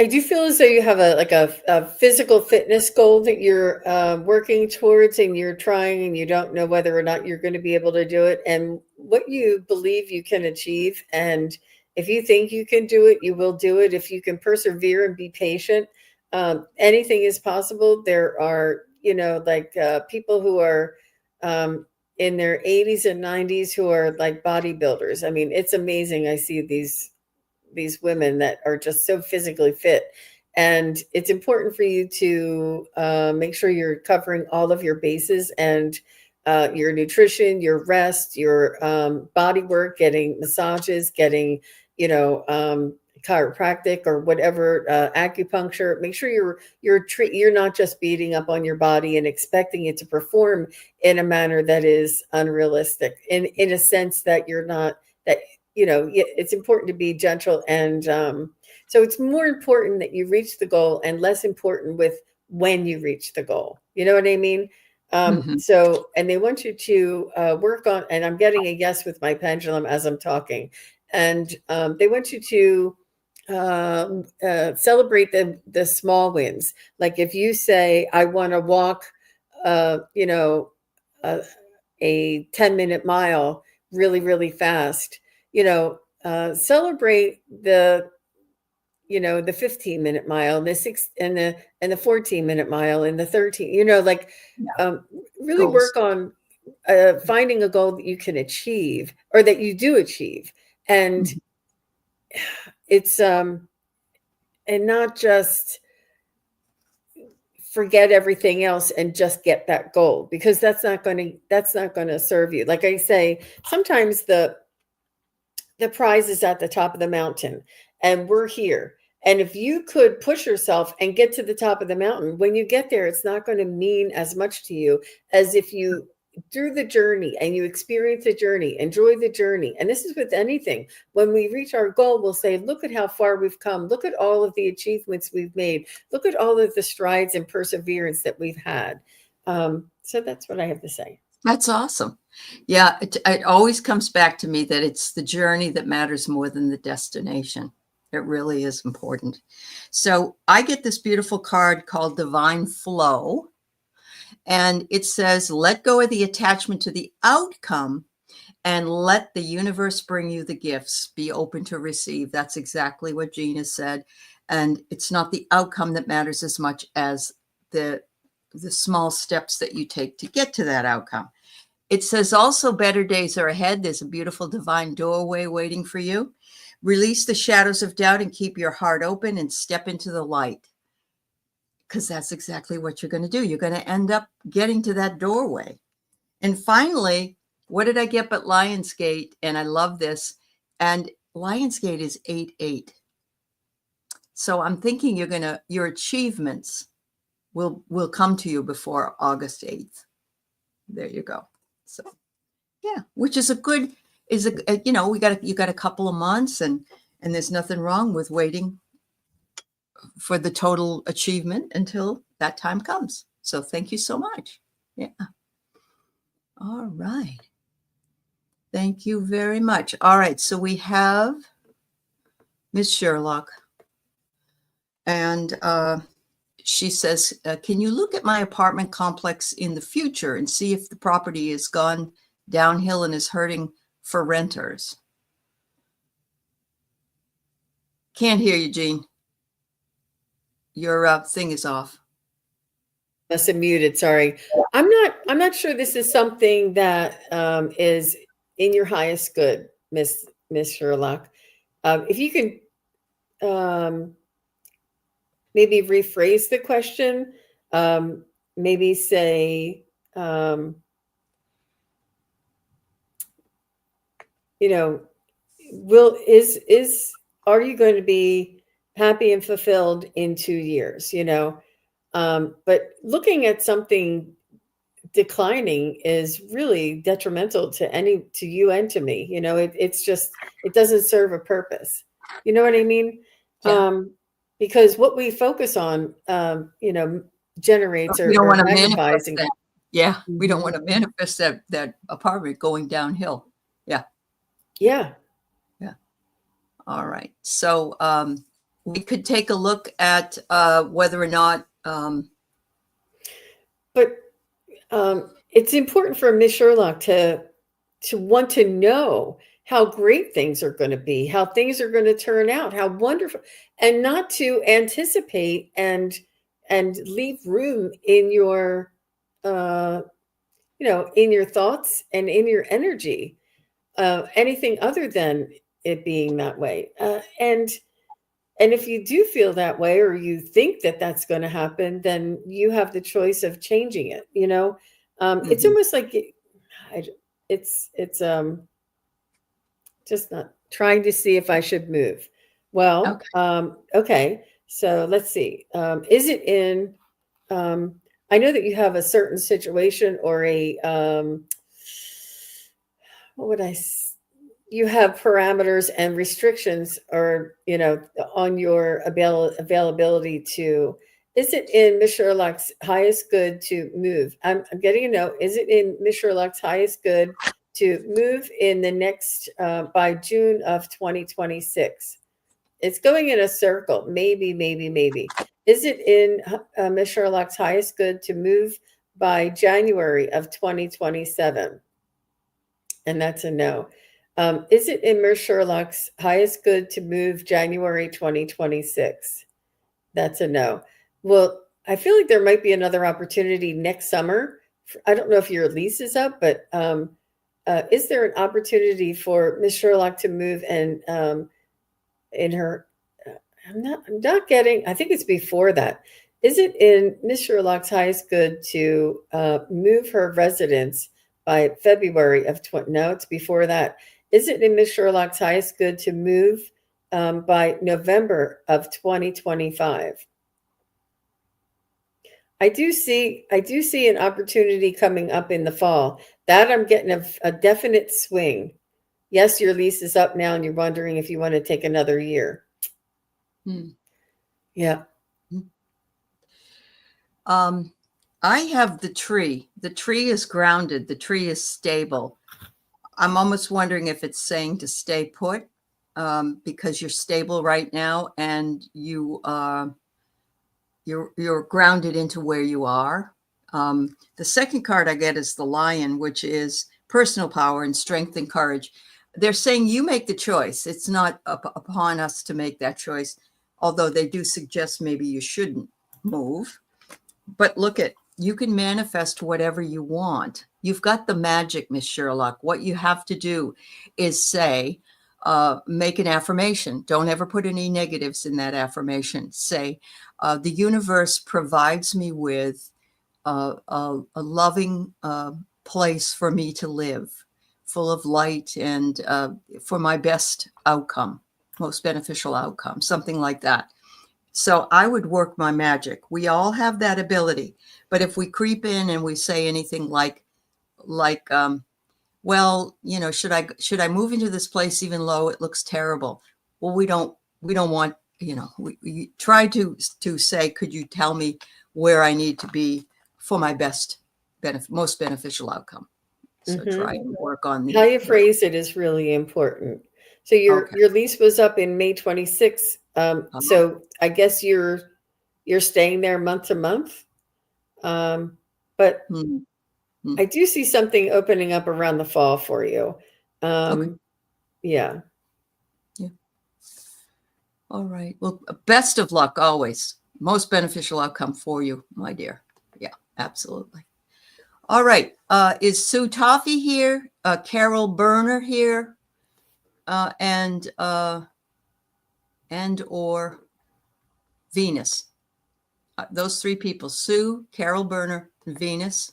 Speaker 2: I do feel as though you have a physical fitness goal that you're working towards, and you're trying, and you don't know whether or not you're going to be able to do it, and what you believe you can achieve. And if you think you can do it, you will do it. If you can persevere and be patient, anything is possible. There are, people who are in their 80s and 90s who are like bodybuilders. I mean, it's amazing. I see these women that are just so physically fit, and it's important for you to make sure you're covering all of your bases, and your nutrition, your rest, your body work, getting massages, getting chiropractic or whatever, acupuncture. Make sure you're not just beating up on your body and expecting it to perform in a manner that is unrealistic, in a sense that you're not that it's important to be gentle. And so it's more important that you reach the goal and less important with when you reach the goal. You know what I mean? So, and they want you to work on, and I'm getting a yes with my pendulum as I'm talking, and they want you to celebrate the small wins. Like if you say, I want to walk, a 10-minute mile really, really fast, celebrate the 15-minute mile, and the 6 and the 14-minute mile, and the 13, really
Speaker 1: Goals.
Speaker 2: work on finding a goal that you can achieve, or that you do achieve. And it's and not just forget everything else and just get that goal, because that's not going to serve you. Like I say, sometimes the prize is at the top of the mountain, and we're here. And if you could push yourself and get to the top of the mountain, when you get there, it's not going to mean as much to you as if you through the journey, and you experience the journey, enjoy the journey. And this is with anything. When we reach our goal, we'll say, look at how far we've come. Look at all of the achievements we've made. Look at all of the strides and perseverance that we've had. So that's what I have to say.
Speaker 1: That's awesome. Yeah, it always comes back to me that it's the journey that matters more than the destination. It really is important. So I get this beautiful card called Divine Flow, and it says, let go of the attachment to the outcome and let the universe bring you the gifts. Be open to receive. That's exactly what Gina said. And it's not the outcome that matters as much as the small steps that you take to get to that outcome. It says also better days are ahead. There's a beautiful divine doorway waiting for you. Release the shadows of doubt and keep your heart open and step into the light. Because that's exactly what you're going to do. You're going to end up getting to that doorway. And finally, what did I get but Lionsgate? And I love this. And Lionsgate is 8-8. So I'm thinking your achievements will come to you before August 8th. There you go. So yeah, which is you got a couple of months, and there's nothing wrong with waiting for the total achievement until that time comes. So thank you so much. Yeah. All right. Thank you very much. All right. So we have Miss Sherlock, and she says, can you look at my apartment complex in the future and see if the property has gone downhill and is hurting for renters? Can't hear you, Jean. Your thing is off.
Speaker 2: Must have muted. Sorry. I'm not sure this is something that is in your highest good, Miss Sherlock. If you can maybe rephrase the question, maybe say, are you going to be happy and fulfilled in 2 years? But looking at something declining is really detrimental to you and to me. It's just, it doesn't serve a purpose. You know what I mean?
Speaker 1: Yeah.
Speaker 2: Because what we focus on, generates or magnifies.
Speaker 1: Yeah, we don't want to manifest that apartment going downhill. Yeah.
Speaker 2: Yeah.
Speaker 1: Yeah. All right. So we could take a look at whether or not.
Speaker 2: But it's important for Miss Sherlock to want to know how great things are going to be, how things are going to turn out, how wonderful, and not to anticipate and leave room in your in your thoughts and in your energy, anything other than it being that way. And if you do feel that way, or you think that that's going to happen, then you have the choice of changing it. It's
Speaker 1: Mhm.
Speaker 2: almost like it's just not trying to see if I should move. Well,
Speaker 1: Okay.
Speaker 2: okay. So let's see. Is it in? I know that you have a certain situation or a what would you have parameters and restrictions, or on your availability to. Is it in Miss Sherlock's highest good to move? I'm getting a note. Is it in Miss Sherlock's highest good to move in the next by June of 2026? It's going in a circle. Maybe, maybe, maybe. Is it in Miss Sherlock's highest good to move by January of 2027? And that's a no. Is it in Miss Sherlock's highest good to move January 2026? That's a no. Well, I feel like there might be another opportunity next summer. I don't know if your lease is up, but is there an opportunity for Miss Sherlock to move and in her? I'm not getting. I think it's before that. Is it in Miss Sherlock's highest good to move her residence by February of 20? No, it's before that. Is it in Miss Sherlock's highest good to move by November of 2025? I do see an opportunity coming up in the fall. That I'm getting a definite swing. Yes, your lease is up now, and you're wondering if you want to take another year.
Speaker 1: Hmm.
Speaker 2: Yeah.
Speaker 1: I have the tree. The tree is grounded. The tree is stable. I'm almost wondering if it's saying to stay put, because you're stable right now and you're grounded into where you are. The second card I get is the Lion, which is personal power and strength and courage. They're saying you make the choice. It's not upon us to make that choice, although they do suggest maybe you shouldn't move. But look at, you can manifest whatever you want. You've got the magic, Miss Sherlock. What you have to do is say, make an affirmation. Don't ever put any negatives in that affirmation. Say, the universe provides me with a loving place for me to live, full of light and for my best outcome, most beneficial outcome, something like that. So I would work my magic. We all have that ability. But if we creep in and we say anything like, well, should I move into this place even though it looks terrible? Well, we don't want, we try to say, could you tell me where I need to be for my best most beneficial outcome? So try and work on
Speaker 2: How
Speaker 1: the,
Speaker 2: you phrase it is really important. So
Speaker 1: okay.
Speaker 2: your lease was up in May 26th.
Speaker 1: Oh,
Speaker 2: So I guess you're staying there month to month. But
Speaker 1: hmm, hmm,
Speaker 2: I do see something opening up around the fall for you.
Speaker 1: okay.
Speaker 2: Yeah.
Speaker 1: Yeah. All right. Well, best of luck always. Most beneficial outcome for you, my dear. Yeah, absolutely. All right. Is Sue Toffee here? Carol Berner here? And or Venus. Those three people, Sue, Carol Berner, and Venus.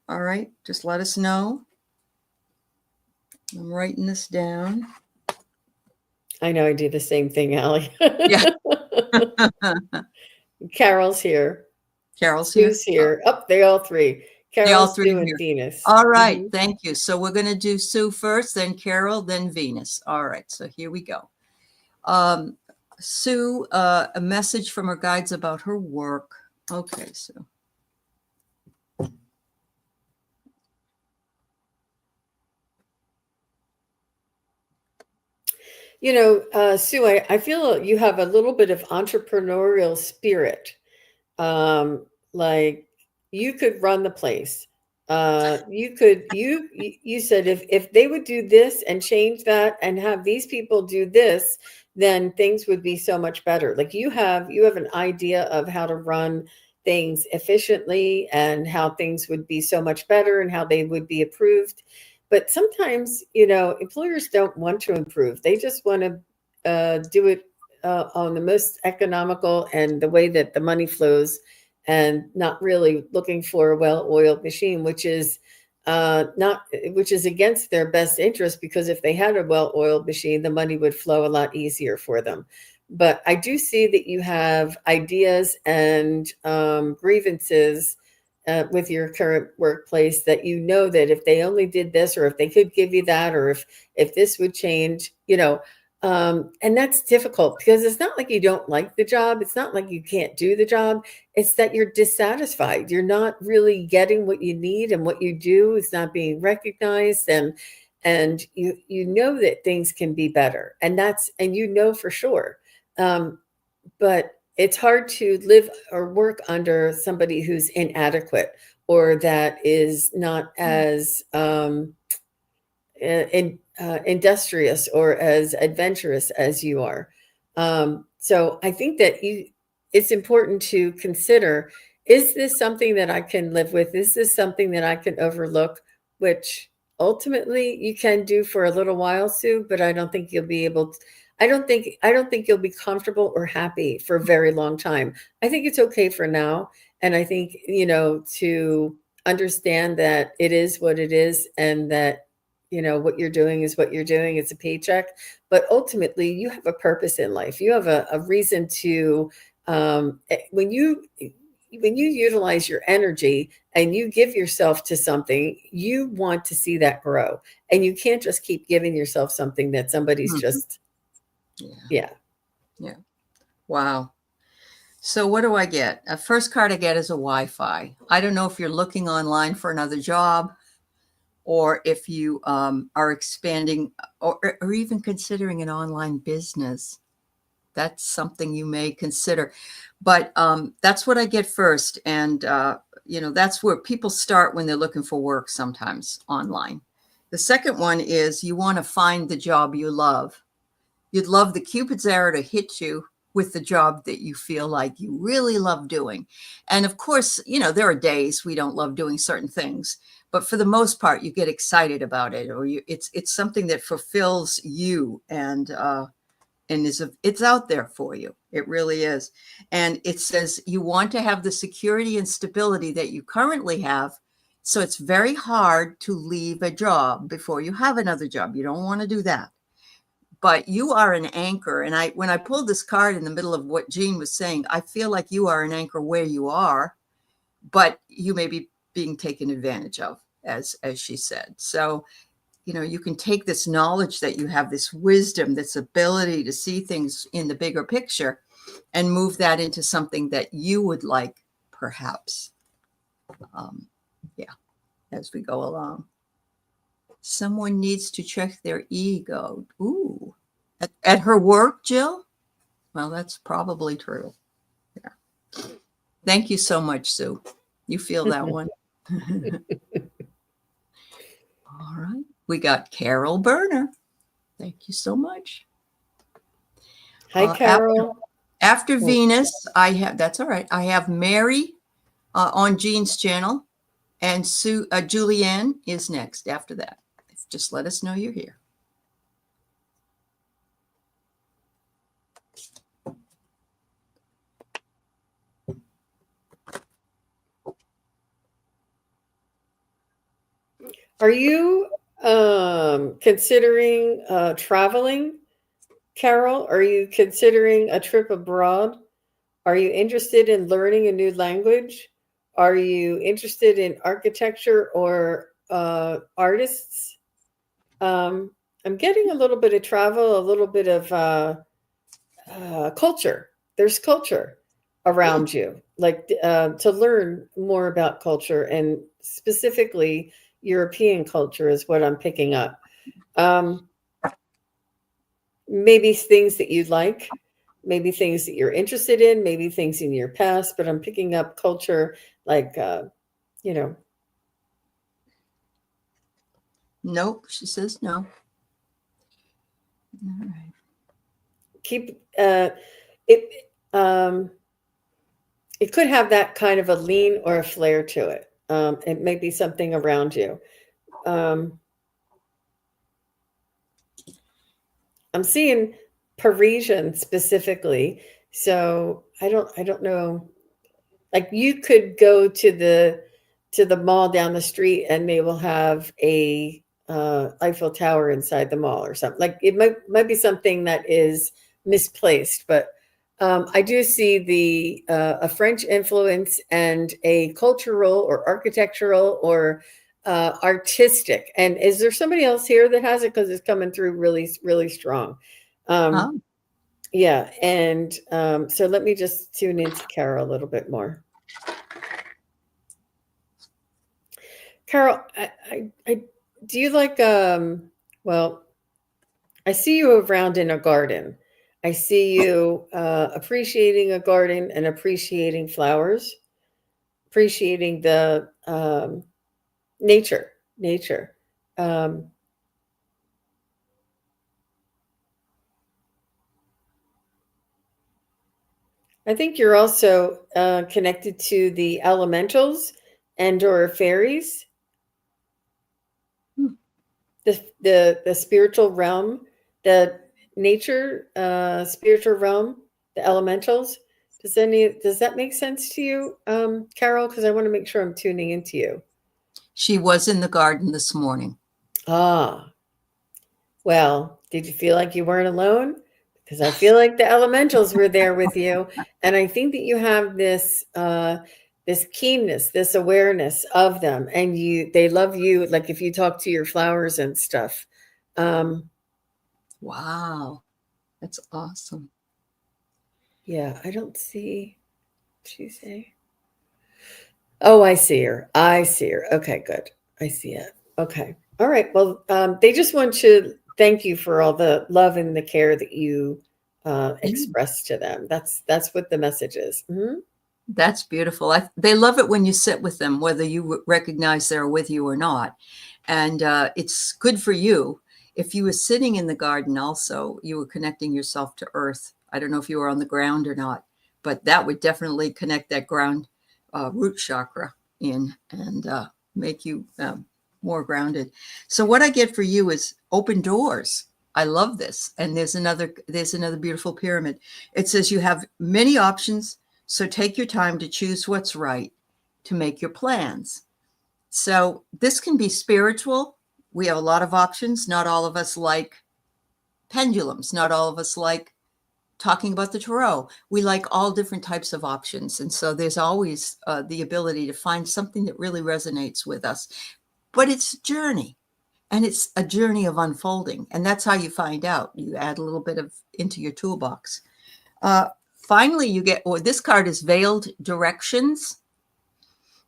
Speaker 1: All right. Just let us know. I'm writing this down.
Speaker 2: I know I do the same thing, Allie.
Speaker 1: Yeah.
Speaker 2: Carol's here.
Speaker 1: Carol's here.
Speaker 2: Sue's here. Up, they all three.
Speaker 1: They all
Speaker 2: Carol,
Speaker 1: three
Speaker 2: Sue,
Speaker 1: are
Speaker 2: and
Speaker 1: here.
Speaker 2: Venus.
Speaker 1: All right.
Speaker 2: Mhm.
Speaker 1: Thank you. So we're going to do Sue first, then Carol, then Venus. All right. So here we go. Sue, a message from her guides about her work. Okay, Sue.
Speaker 2: Sue, I feel you have a little bit of entrepreneurial spirit. Like you could run the place. You said if they would do this and change that and have these people do this, then things would be so much better. Like you have an idea of how to run things efficiently and how things would be so much better and how they would be approved. But sometimes, employers don't want to improve. They just want to do it on the most economical and the way that the money flows, and not really looking for a well-oiled machine, not which is against their best interest, because if they had a well-oiled machine, the money would flow a lot easier for them. But I do see that you have ideas and grievances with your current workplace, that that if they only did this, or if they could give you that, or if this would change, and that's difficult, because it's not like you don't like the job. It's not like you can't do the job. It's that you're dissatisfied. You're not really getting what you need, and what you do is not being recognized. And you know that things can be better, and for sure. But it's hard to live or work under somebody who's inadequate, or that is not as industrious or as adventurous as you are. So I think that it's important to consider, is this something that I can live with? Is this something that I can overlook? Which ultimately you can do for a little while, Sue, but I don't think you'll be able to. I don't think you'll be comfortable or happy for a very long time. I think it's okay for now. And I think, to understand that it is what it is, and that what you're doing is what you're doing. It's a paycheck, but ultimately you have a purpose in life. You have a reason to, when you utilize your energy and you give yourself to something, you want to see that grow, and you can't just keep giving yourself something that somebody's just, yeah.
Speaker 1: Wow. So what do I get? A first card I get is a Wi-Fi. I don't know if you're looking online for another job, or if you are expanding, or even considering an online business. That's something you may consider. But that's what I get first. And, that's where people start when they're looking for work sometimes online. The second one is you want to find the job you love. You'd love the Cupid's arrow to hit you with the job that you feel like you really love doing. And of course, there are days we don't love doing certain things, but for the most part, you get excited about it, or it's something that fulfills you, and it's out there for you. It really is. And it says you want to have the security and stability that you currently have. So it's very hard to leave a job before you have another job. You don't want to do that. But you are an anchor. And when I pulled this card in the middle of what Jean was saying, I feel like you are an anchor where you are, but you may be being taken advantage of, as she said. So, you can take this knowledge that you have, this wisdom, this ability to see things in the bigger picture, and move that into something that you would like, perhaps. As we go along. Someone needs to check their ego. Ooh, at her work, Jill? Well, that's probably true. Yeah. Thank you so much, Sue. You feel that one? All right. We got Carol Berner. Thank you so much.
Speaker 2: Hi, Carol.
Speaker 1: After Venus, that's all right. I have Mary on Jean's channel, and Julianne is next after that. Just let us know you're here.
Speaker 2: Are you considering traveling, Carol? Are you considering a trip abroad? Are you interested in learning a new language? Are you interested in architecture or artists? I'm getting a little bit of travel, a little bit of culture. There's culture around you, like to learn more about culture, and specifically European culture is what I'm picking up. maybe things that you'd like, maybe things that you're interested in, maybe things in your past, but I'm picking up culture like, you know,
Speaker 1: Nope, she says no. All right.
Speaker 2: keep it. It could have that kind of a lean or a flare to it. It may be something around you. Um, I'm seeing Parisian specifically, so I don't know. Like you could go to the mall down the street and they will have a Eiffel Tower inside the mall or something. Like it might be something that is misplaced, but I do see the a French influence and a cultural or architectural or artistic. And is there somebody else here that has it? Because it's coming through really, really strong. Um,
Speaker 1: Oh,
Speaker 2: yeah, and so let me just tune into Carol a little bit more. Carol, I do you like well, I see you around in a garden. I see you appreciating a garden and appreciating flowers, appreciating the nature. Um, I think you're also connected to the elementals and or fairies,
Speaker 1: hmm.
Speaker 2: the spiritual realm, the nature spiritual realm, the elementals. Does that make sense to you, Carol? Because I want to make sure I'm tuning into you.
Speaker 1: She was in the garden this morning.
Speaker 2: Ah, well, did you feel like you weren't alone? Because I feel like the elementals were there with you, and I think that you have this this keenness, this awareness of them, and they love you. Like if you talk to your flowers and stuff. Um,
Speaker 1: Wow, that's awesome.
Speaker 2: yeah, I don't see. She say? Oh, I see her. I see her. Okay, good. I see it. Okay. All right. Well, they just want to thank you for all the love and the care that you
Speaker 1: Mm,
Speaker 2: express to them. That's what the message is. Mhm.
Speaker 1: that's beautiful. They love it when you sit with them, whether you recognize they're with you or not. And it's good for you. If you were sitting in the garden, also, you were connecting yourself to earth. I don't know if you were on the ground or not, but that would definitely connect that ground root chakra in and make you more grounded. So what I get for you is open doors. I love this. And there's another beautiful pyramid. It says you have many options, so take your time to choose what's right to make your plans. So this can be spiritual. We have a lot of options. Not all of us like pendulums. Not all of us like talking about the tarot. We like all different types of options. And so there's always the ability to find something that really resonates with us. But it's a journey, and it's a journey of unfolding. And that's how you find out. You add a little bit of into your toolbox. Uh, Finally, you get, or this card is Veiled Directions.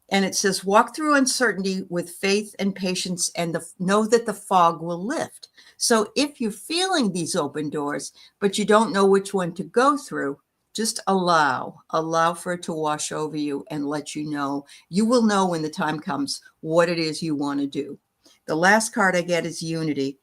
Speaker 1: And it says, walk through uncertainty with faith and patience and know that the fog will lift. So if you're feeling these open doors, but you don't know which one to go through, just allow for it to wash over you and let you know. You will know when the time comes what it is you want to do. The last card I get is Unity.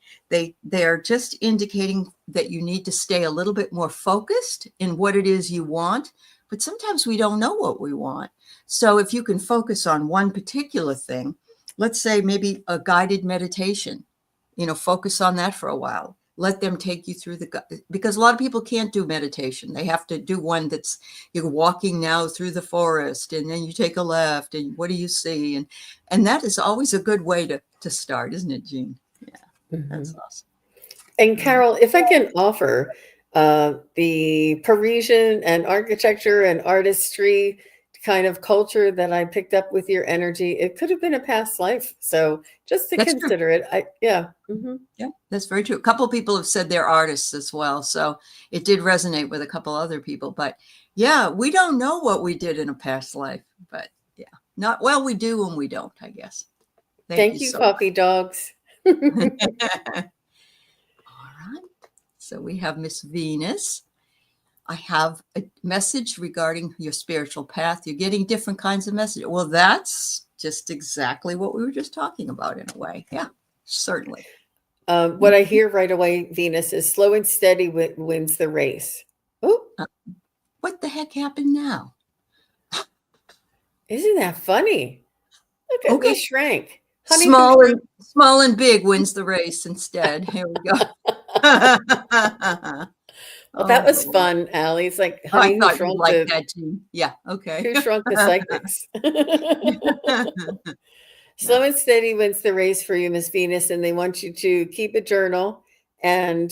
Speaker 1: They're just indicating that you need to stay a little bit more focused in what it is you want, but sometimes we don't know what we want. So if you can focus on one particular thing, let's say maybe a guided meditation, focus on that for a while. Let them take you through because a lot of people can't do meditation. They have to do one that's you're walking now through the forest and then you take a left and what do you see? And that is always a good way to start, isn't it, Jean? Yeah, that's
Speaker 2: Mhm.
Speaker 1: awesome.
Speaker 2: And Carol, if I can offer the Parisian and architecture and artistry kind of culture that I picked up with your energy, it could have been a past life. So just to
Speaker 1: That's true.
Speaker 2: consider it. Yeah. Hmm.
Speaker 1: Yeah, that's very true. A couple of people have said they're artists as well. So it did resonate with a couple other people. But yeah, we don't know what we did in a past life. But yeah, not well, we do and we don't, I guess. Thank you
Speaker 2: Thank you,
Speaker 1: so
Speaker 2: coffee dogs.
Speaker 1: much. All right. So we have Miss Venus. I have a message regarding your spiritual path. You're getting different kinds of messages. Well, that's just exactly what we were just talking about in a way. Yeah, certainly.
Speaker 2: What I hear right away, Venus, is slow and steady wins the race. Oh,
Speaker 1: What the heck happened now?
Speaker 2: isn't that funny? Look at me
Speaker 1: Okay.
Speaker 2: shrank. Huntington
Speaker 1: Small and big wins the race instead. Here we go.
Speaker 2: Well, that
Speaker 1: Oh,
Speaker 2: was
Speaker 1: Lord.
Speaker 2: fun, Allie. It's like,
Speaker 1: I
Speaker 2: honey,
Speaker 1: thought you'd like that too. Yeah. Okay.
Speaker 2: who shrunk the psychics?
Speaker 1: Yeah.
Speaker 2: Slow and steady wins the race for you, Miss Venus, and they want you to keep a journal and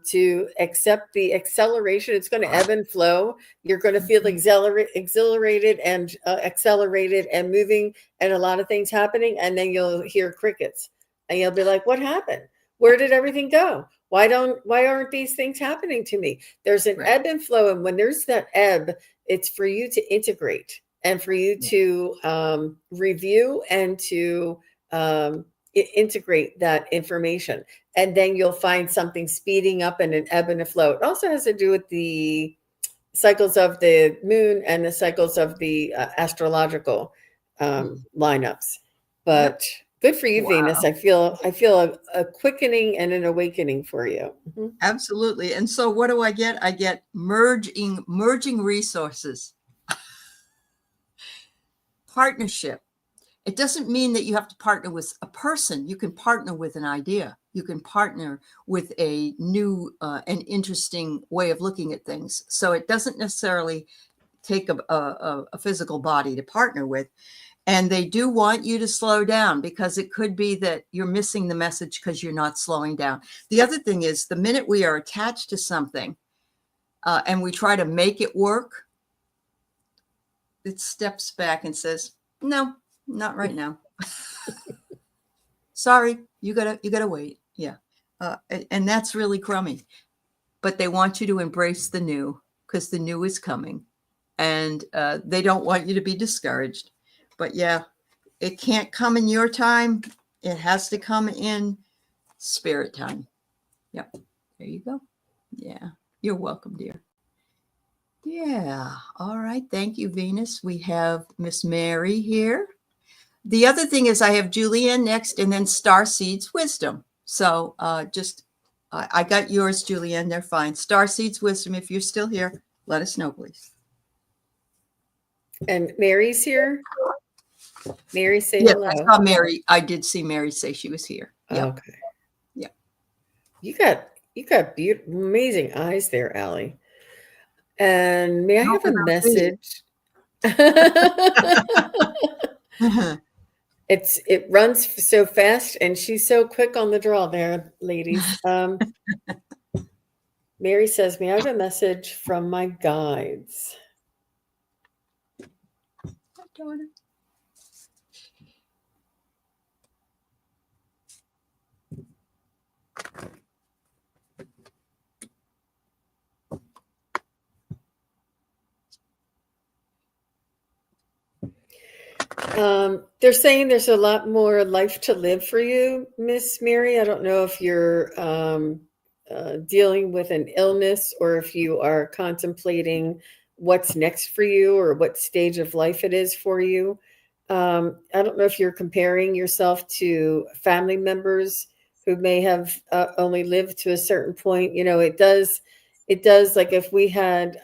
Speaker 2: to accept the acceleration. It's going to ebb and flow. You're going to feel exhilarated and accelerated and moving, and a lot of things happening, and then you'll hear crickets, and you'll be like, "What happened? Where did everything go? Why aren't these things happening to me?" There's an
Speaker 1: Right.
Speaker 2: ebb and flow, and when there's that ebb, it's for you to integrate and for you to review and to integrate that information. And then you'll find something speeding up and an ebb and a flow. It also has to do with the cycles of the moon and the cycles of the astrological lineups. But good for you,
Speaker 1: Wow.
Speaker 2: Venus. I feel a quickening and an awakening for you. Mhm.
Speaker 1: Absolutely. And so what do I get? I get merging resources. Partnership. It doesn't mean that you have to partner with a person. You can partner with an idea. You can partner with a new and interesting way of looking at things. So it doesn't necessarily take a physical body to partner with. And they do want you to slow down because it could be that you're missing the message because you're not slowing down. The other thing is the minute we are attached to something and we try to make it work, it steps back and says, no, not right now. Sorry, you gotta wait. Yeah. And that's really crummy. But they want you to embrace the new because the new is coming. And they don't want you to be discouraged. But yeah, it can't come in your time. It has to come in spirit time. Yep. There you go. Yeah. You're welcome, dear. Yeah. All right. Thank you, Venus. We have Miss Mary here. The other thing is I have Julianne next and then Starseeds Wisdom. So I got yours, Julianne. They're fine. Starseeds Wisdom. If you're still here, let us know, please.
Speaker 2: And Mary's here. Mary, say
Speaker 1: Yes,
Speaker 2: hello.
Speaker 1: I saw Mary. I did see Mary say she was here. Yep.
Speaker 2: Okay.
Speaker 1: Yep.
Speaker 2: You got beautiful, amazing eyes there, Allie. And may I have a message? It runs so fast, and she's so quick on the draw there, ladies. Mary says, may I have a message from my guides? They're saying there's a lot more life to live for you, Miss Mary. I don't know if you're dealing with an illness or if you are contemplating what's next for you or what stage of life it is for you. I don't know if you're comparing yourself to family members who may have only lived to a certain point. You know, it does like if we had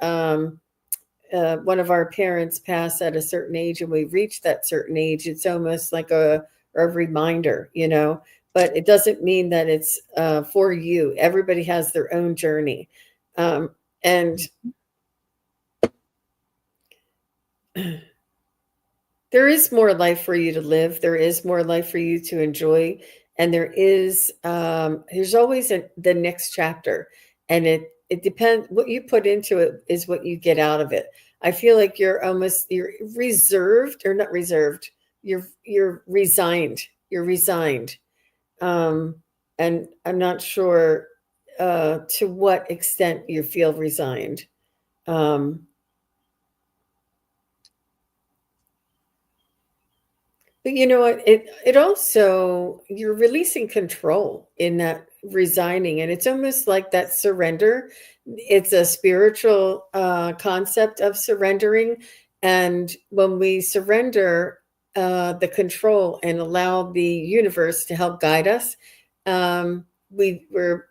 Speaker 2: one of our parents pass at a certain age and we reach that certain age, it's almost like a reminder, you know, but it doesn't mean that it's for you. Everybody has their own journey. And there is more life for you to live. There is more life for you to enjoy. And there's always the next chapter. And it depends, what you put into it is what you get out of it. I feel like you're reserved, or not reserved. You're resigned. You're resigned. And I'm not sure to what extent you feel resigned. But you know what? It also, you're releasing control in that resigning, and it's almost like that surrender. It's a spiritual concept of surrendering, and when we surrender the control and allow the universe to help guide us, we were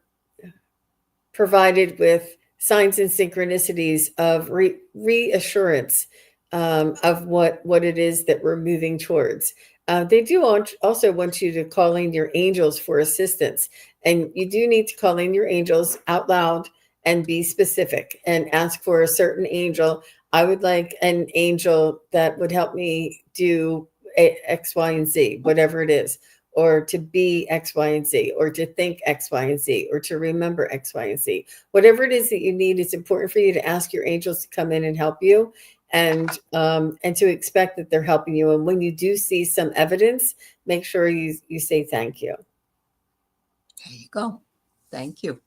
Speaker 2: provided with signs and synchronicities of reassurance of what it is that we're moving towards. They do also want you to call in your angels for assistance. And you do need to call in your angels out loud and be specific and ask for a certain angel. I would like an angel that would help me do X, Y, and Z, whatever it is, or to be X, Y, and Z, or to think X, Y, and Z, or to remember X, Y, and Z. Whatever it is that you need, it's important for you to ask your angels to come in and help you, and to expect that they're helping you. And when you do see some evidence, make sure you say thank you.
Speaker 1: There you go. Thank you.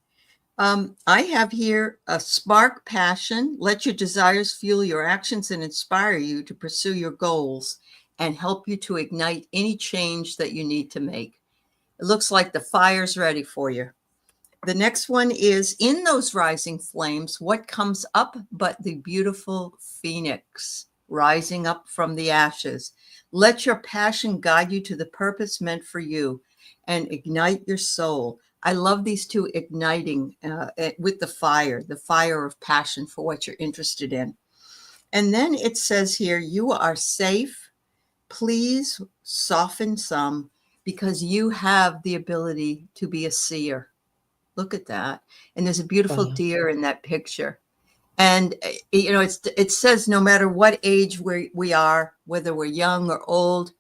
Speaker 1: I have here a spark passion. Let your desires fuel your actions and inspire you to pursue your goals and help you to ignite any change that you need to make. It looks like the fire's ready for you. The next one is, in those rising flames, what comes up but the beautiful phoenix rising up from the ashes? Let your passion guide you to the purpose meant for you and ignite your soul. I love these two igniting with the fire of passion for what you're interested in. And then it says here, you are safe. Please soften some because you have the ability to be a seer. Look at that. And there's a beautiful deer in that picture. And, you know, it says no matter what age we are, whether we're young or old,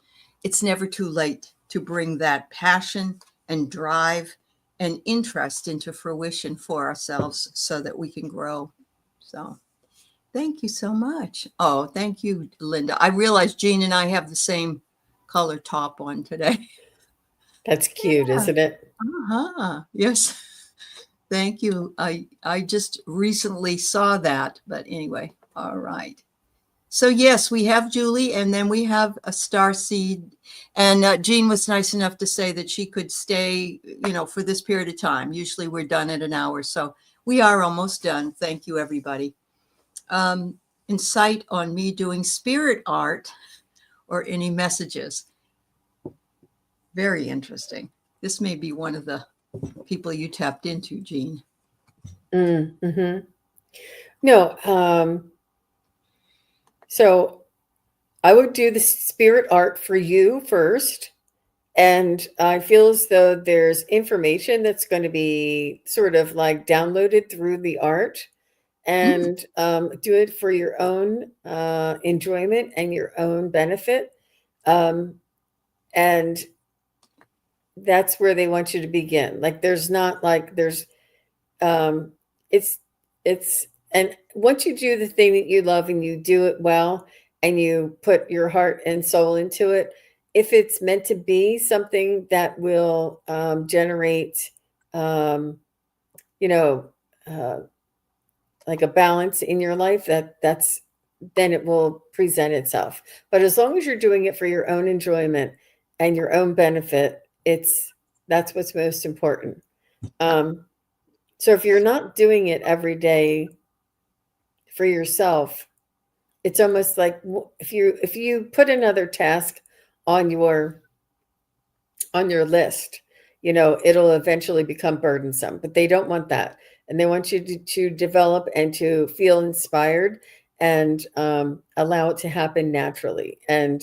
Speaker 1: it's never too late to bring that passion and drive and interest into fruition for ourselves so that we can grow. So thank you so much. Oh, thank you, Linda. I realize Jean and I have the same color top on today.
Speaker 2: That's cute, isn't it?
Speaker 1: Uh-huh. Yes. Thank you. I just recently saw that, but anyway, all right. So yes, we have Julie, and then we have a star seed. And Jean was nice enough to say that she could stay, you know, for this period of time. Usually we're done at an hour, so we are almost done. Thank you, everybody. Insight on me doing spirit art or any messages. Very interesting. This may be one of the people you tapped into, Jean.
Speaker 2: Mm-hmm. No, so I would do the spirit art for you first. And I feel as though there's information that's going to be sort of like downloaded through the art, and do it for your own enjoyment and your own benefit. And that's where they want you to begin. Like there's not like there's it's and once you do the thing that you love and you do it well and you put your heart and soul into it, if it's meant to be something that will generate you know like a balance in your life, that's then it will present itself. But as long as you're doing it for your own enjoyment and your own benefit, that's what's most important. So if you're not doing it every day for yourself, it's almost like if you put another task on your list, you know, it'll eventually become burdensome. But they don't want that, and they want you to develop and to feel inspired and allow it to happen naturally and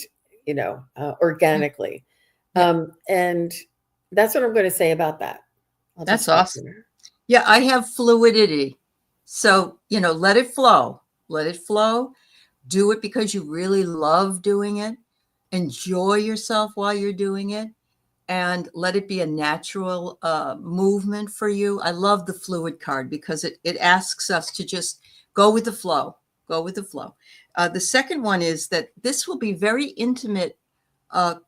Speaker 2: organically. And that's what I'm going to say about that.
Speaker 1: That's awesome. Yeah, I have fluidity. So, let it flow. Let it flow. Do it because you really love doing it. Enjoy yourself while you're doing it. And let it be a natural movement for you. I love the fluid card because it asks us to just go with the flow. Go with the flow. The second one is that this will be very intimate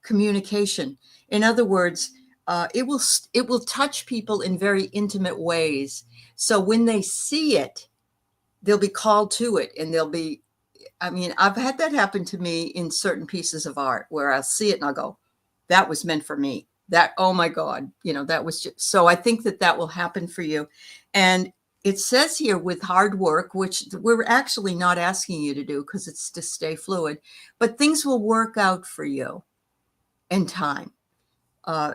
Speaker 1: communication. In other words, it will touch people in very intimate ways. So when they see it, they'll be called to it, and I've had that happen to me in certain pieces of art where I'll see it and I'll go, that was meant for me. that, oh my God, that was just, so I think that will happen for you. And it says here with hard work, which we're actually not asking you to do because it's to stay fluid, but things will work out for you in time.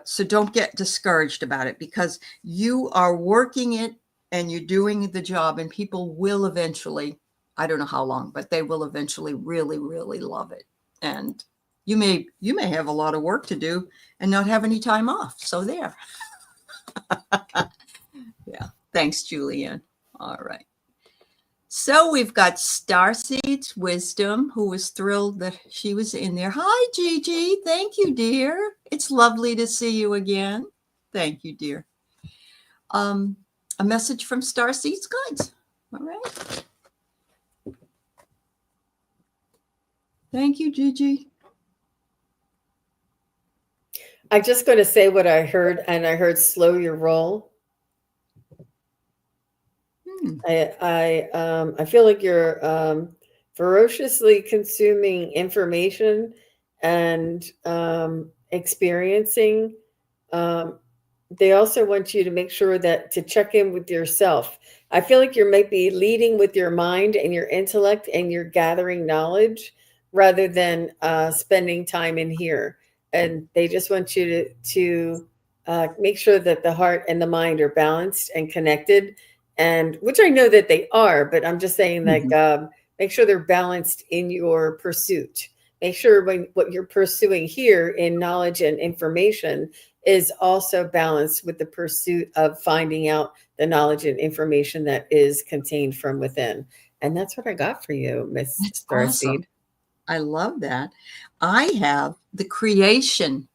Speaker 1: So don't get discouraged about it, because you are working it and you're doing the job, and people will eventually, I don't know how long, but they will eventually really, really love it. And you may have a lot of work to do and not have any time off. So there. Yeah. Thanks, Julianne. All right. So we've got Starseeds Wisdom, who was thrilled that she was in there. Hi, Gigi. Thank you, dear. It's lovely to see you again. Thank you, dear. A message from Starseeds Guides. All right. Thank you, Gigi.
Speaker 2: I'm just going to say what I heard, and I heard slow your roll. I feel like you're ferociously consuming information and experiencing. They also want you to make sure to check in with yourself. I feel like you might be leading with your mind and your intellect, and you're gathering knowledge rather than spending time in here. And they just want you to make sure that the heart and the mind are balanced and connected, and which I know that they are, but I'm just saying that make sure they're balanced in your pursuit. Make sure what you're pursuing here in knowledge and information is also balanced with the pursuit of finding out the knowledge and information that is contained from within. And that's what I got for you, Miss Starseed.
Speaker 1: Awesome. I love that. I have the creation.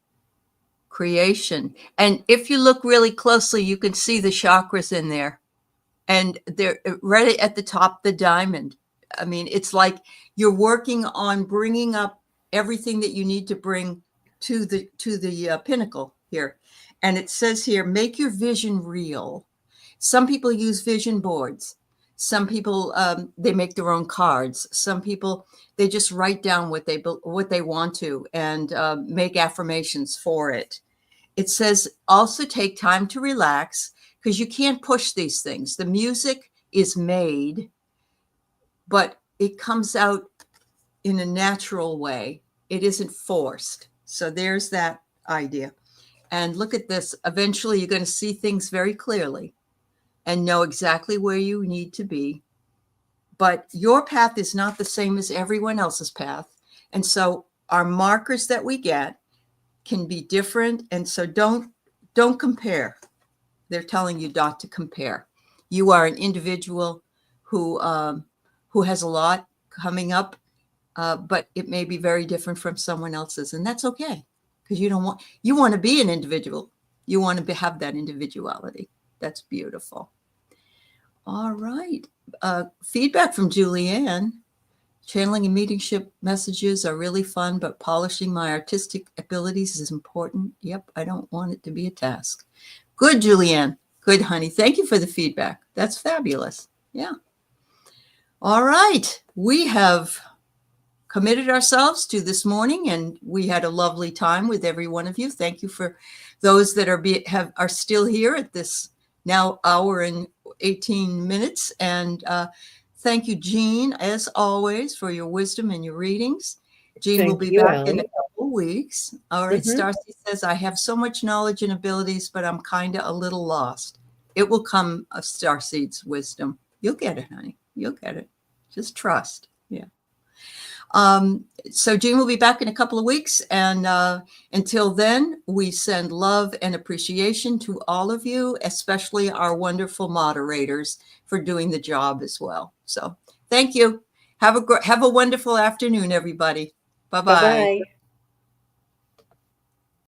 Speaker 1: And if you look really closely, you can see the chakras in there. And they're right at the top, the diamond. I mean, it's like you're working on bringing up everything that you need to bring to the pinnacle here. And it says here, make your vision real. Some people use vision boards. Some people, they make their own cards. Some people, they just write down what they want to and make affirmations for it. It says also take time to relax, because you can't push these things. The music is made, but it comes out in a natural way. It isn't forced. So there's that idea. And look at this. Eventually, you're going to see things very clearly and know exactly where you need to be. But your path is not the same as everyone else's path. And so our markers that we get can be different. And so don't compare. They're telling you not to compare. You are an individual who has a lot coming up, but it may be very different from someone else's, and that's okay, because you want to be an individual. You want to have that individuality. That's beautiful. All right. Feedback from Julianne. Channeling and mediumship messages are really fun, but polishing my artistic abilities is important. Yep, I don't want it to be a task. Good, Julianne. Good, honey. Thank you for the feedback. That's fabulous. Yeah. All right. We have committed ourselves to this morning, and we had a lovely time with every one of you. Thank you for those that are still here at this now hour and 18 minutes. And thank you, Jean, as always, for your wisdom and your readings. Jean will be back in a couple weeks. All right. Starcy says, I have so much knowledge and abilities, but I'm kind of a little lost. It will come of Starseed's wisdom. You'll get it, honey. You'll get it. Just trust. Yeah. So Jean will be back in a couple of weeks. And until then, we send love and appreciation to all of you, especially our wonderful moderators for doing the job as well. So thank you. Have a wonderful afternoon, everybody. Bye-bye.
Speaker 2: Bye-bye.